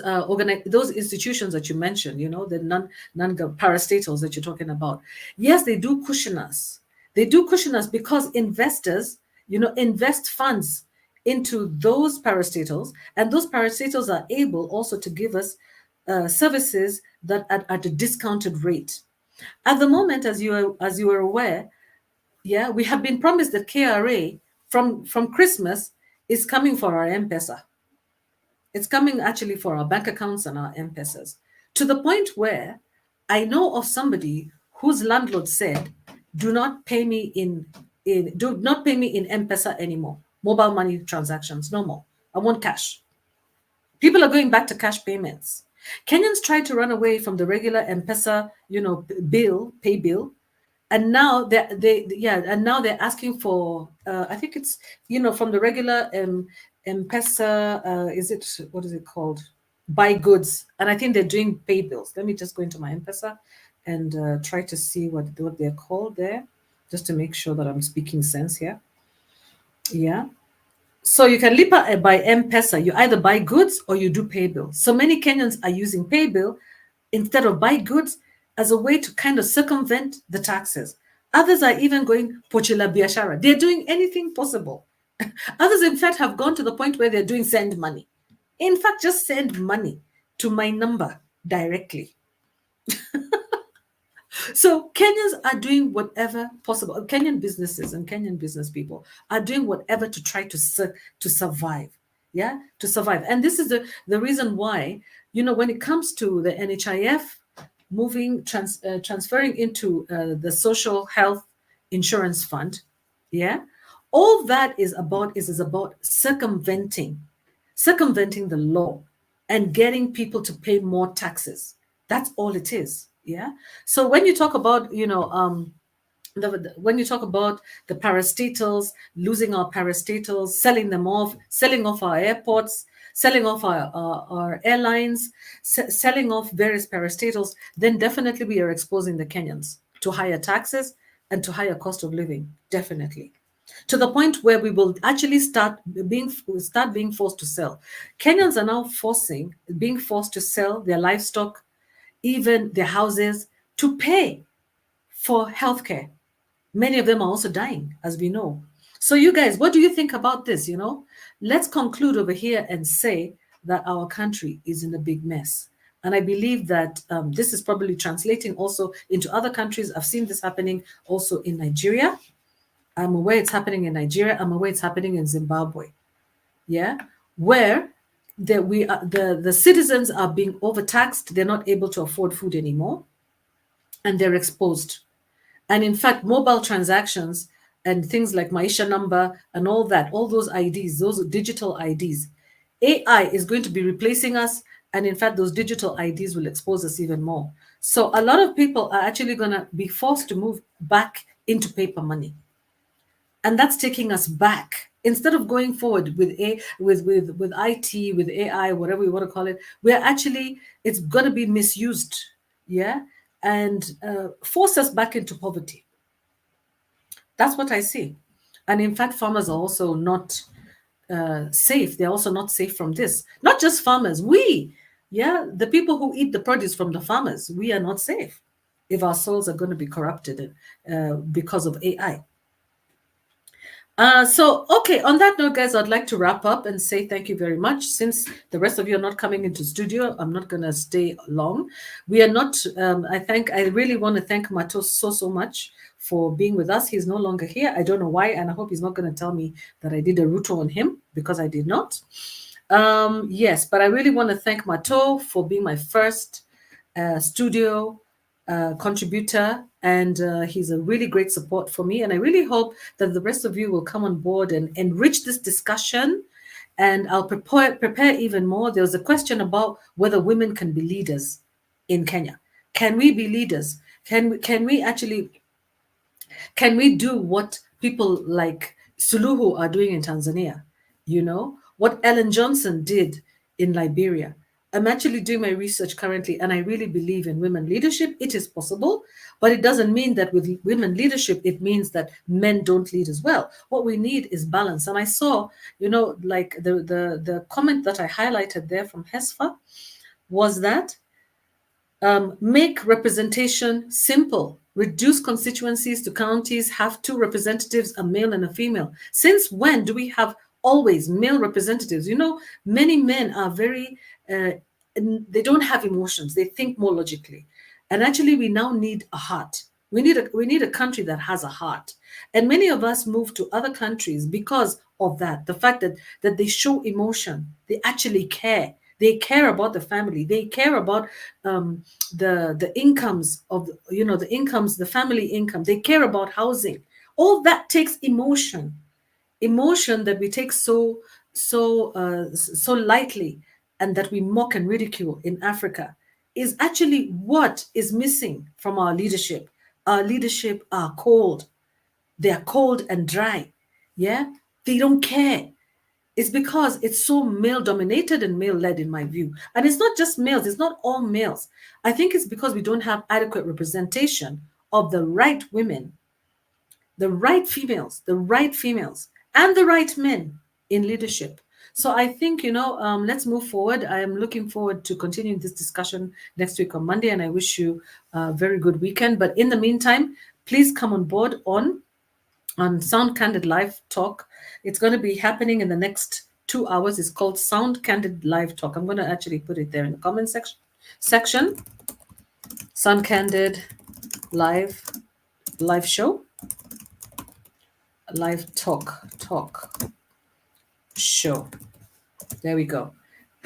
institutions that you mentioned, the non parastatals that you're talking about, yes, they do cushion us. They do cushion us because investors, invest funds into those parastatals, and those parastatals are able also to give us services that at a discounted rate. At the moment, as you are aware, yeah, we have been promised that KRA from Christmas is coming for our M-Pesa. It's coming actually for our bank accounts and our M-Pesas, to the point where I know of somebody whose landlord said, do not pay me in M-Pesa anymore. Mobile money transactions, no more. I want cash. People are going back to cash payments. Kenyans tried to run away from the regular M-Pesa, pay bill, and now they're asking for I think it's from the regular M-Pesa, what is it called, buy goods, and I think they're doing pay bills. Let me just go into my M-Pesa and try to see what they're called there, just to make sure that I'm speaking sense here. Yeah. So you can lipa by M-Pesa. You either buy goods or you do pay bill. So many Kenyans are using pay bill instead of buy goods as a way to kind of circumvent the taxes. Others are even going pochila biashara. They're doing anything possible. Others, in fact, have gone to the point where they're doing send money. In fact, just send money to my number directly. So Kenyans are doing whatever possible. Kenyan businesses and Kenyan business people are doing whatever to try to survive. Yeah, to survive. And this is the reason why, when it comes to the NHIF transferring into the social health insurance fund, yeah, all that is about circumventing the law and getting people to pay more taxes. That's all it is. Yeah. So when you talk about, when you talk about the parastatals, losing our parastatals, selling off our airports, selling off our airlines, selling off various parastatals, then definitely we are exposing the Kenyans to higher taxes and to higher cost of living. Definitely. To the point where we will actually start being forced to sell. Kenyans are now being forced to sell their livestock, even their houses, to pay for healthcare. Many of them are also dying, as we know. So you guys, what do you think about this? Let's conclude over here and say that our country is in a big mess. And I believe that this is probably translating also into other countries. I've seen this happening also in Nigeria. I'm aware it's happening in Nigeria. I'm aware it's happening in Zimbabwe. Yeah, where the citizens are being overtaxed. They're not able to afford food anymore, and they're exposed. And in fact, mobile transactions and things like Maisha number and all that, all those IDs, those digital IDs, AI is going to be replacing us. And in fact, those digital IDs will expose us even more. So a lot of people are actually going to be forced to move back into paper money. And that's taking us back. Instead of going forward with IT, with AI, whatever we want to call it, it's going to be misused. Yeah. And force us back into poverty. That's what I see. And in fact, farmers are also not safe. They're also not safe from this. Not just farmers. The people who eat the produce from the farmers, we are not safe if our souls are going to be corrupted because of AI. Okay, on that note, guys, I'd like to wrap up and say thank you very much. Since the rest of you are not coming into studio, I'm not going to stay long. We are not, I really want to thank Matos so much for being with us. He's no longer here. I don't know why, and I hope he's not going to tell me that I did a ruto on him, because I did not. Yes, but I really want to thank Mato for being my first studio contributor, and he's a really great support for me. And I really hope that the rest of you will come on board and enrich this discussion. And I'll prepare even more. There was a question about whether women can be leaders in Kenya. Can we be leaders? Can we actually can we do what people like Suluhu are doing in Tanzania? You know, what Ellen Johnson did in Liberia. I'm actually doing my research currently, and I really believe in women leadership. It is possible, but it doesn't mean that with women leadership, it means that men don't lead as well. What we need is balance. And I saw, like the comment that I highlighted there from Hesfa was that make representation simple. Reduce constituencies to counties, have two representatives, a male and a female. Since when do we have always male representatives? Many men are very, they don't have emotions. They think more logically. And actually, we now need a heart. We need a country that has a heart. And many of us move to other countries because of that. The fact that they show emotion, they actually care. They care about the family. They care about the incomes of the incomes, the family income. They care about housing. All that takes emotion that we take so lightly, and that we mock and ridicule in Africa, is actually what is missing from our leadership. Our leadership are cold. They are cold and dry. Yeah, they don't care. It's because it's so male dominated and male led, in my view. And it's not just males, it's not all males. I think it's because we don't have adequate representation of the right women, the right females, and the right men in leadership. So I think, let's move forward. I am looking forward to continuing this discussion next week on Monday, and I wish you a very good weekend. But in the meantime, please come on board on Sound Candid Live Talk. It's going to be happening in the next 2 hours. It's called Sound Candid Live Talk. I'm going to actually put it there in the comment section. Sound Candid live show, live talk show. There we go.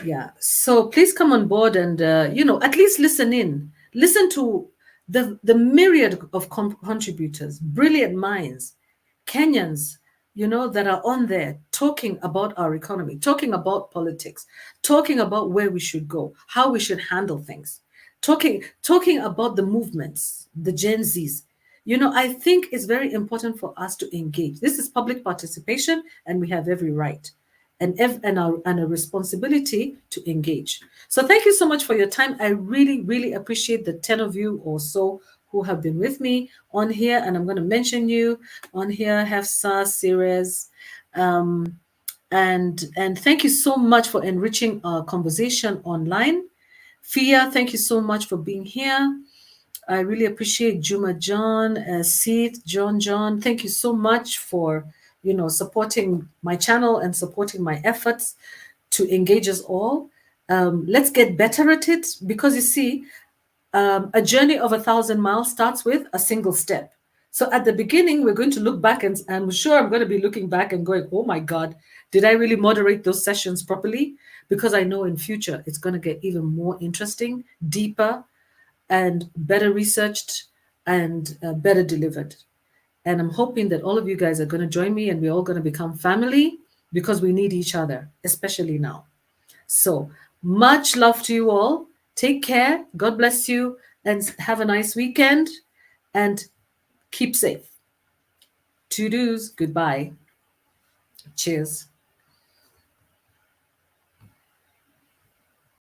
Yeah. So please come on board and at least listen to the myriad of contributors, brilliant minds, Kenyans, that are on there talking about our economy, talking about politics, talking about where we should go, how we should handle things, talking about the movements, the Gen Zs. I think it's very important for us to engage. This is public participation, and we have every right and a responsibility to engage. So thank you so much for your time. I really, really appreciate the 10 of you or so who have been with me on here, and I'm going to mention you on here: Hefsa, Ceres, and thank you so much for enriching our conversation online. Fia, thank you so much for being here. I really appreciate Juma John, Seeth, John. Thank you so much for supporting my channel and supporting my efforts to engage us all. Let's get better at it, because you see, a journey of 1,000 miles starts with a single step. So at the beginning, we're going to look back, and I'm sure I'm going to be looking back and going, oh my God, did I really moderate those sessions properly? Because I know in future it's going to get even more interesting, deeper, and better researched, and better delivered. And I'm hoping that all of you guys are going to join me, and we're all going to become family, because we need each other, especially now. So much love to you all. Take care. God bless you, and have a nice weekend, and keep safe. To-dos. Goodbye. Cheers.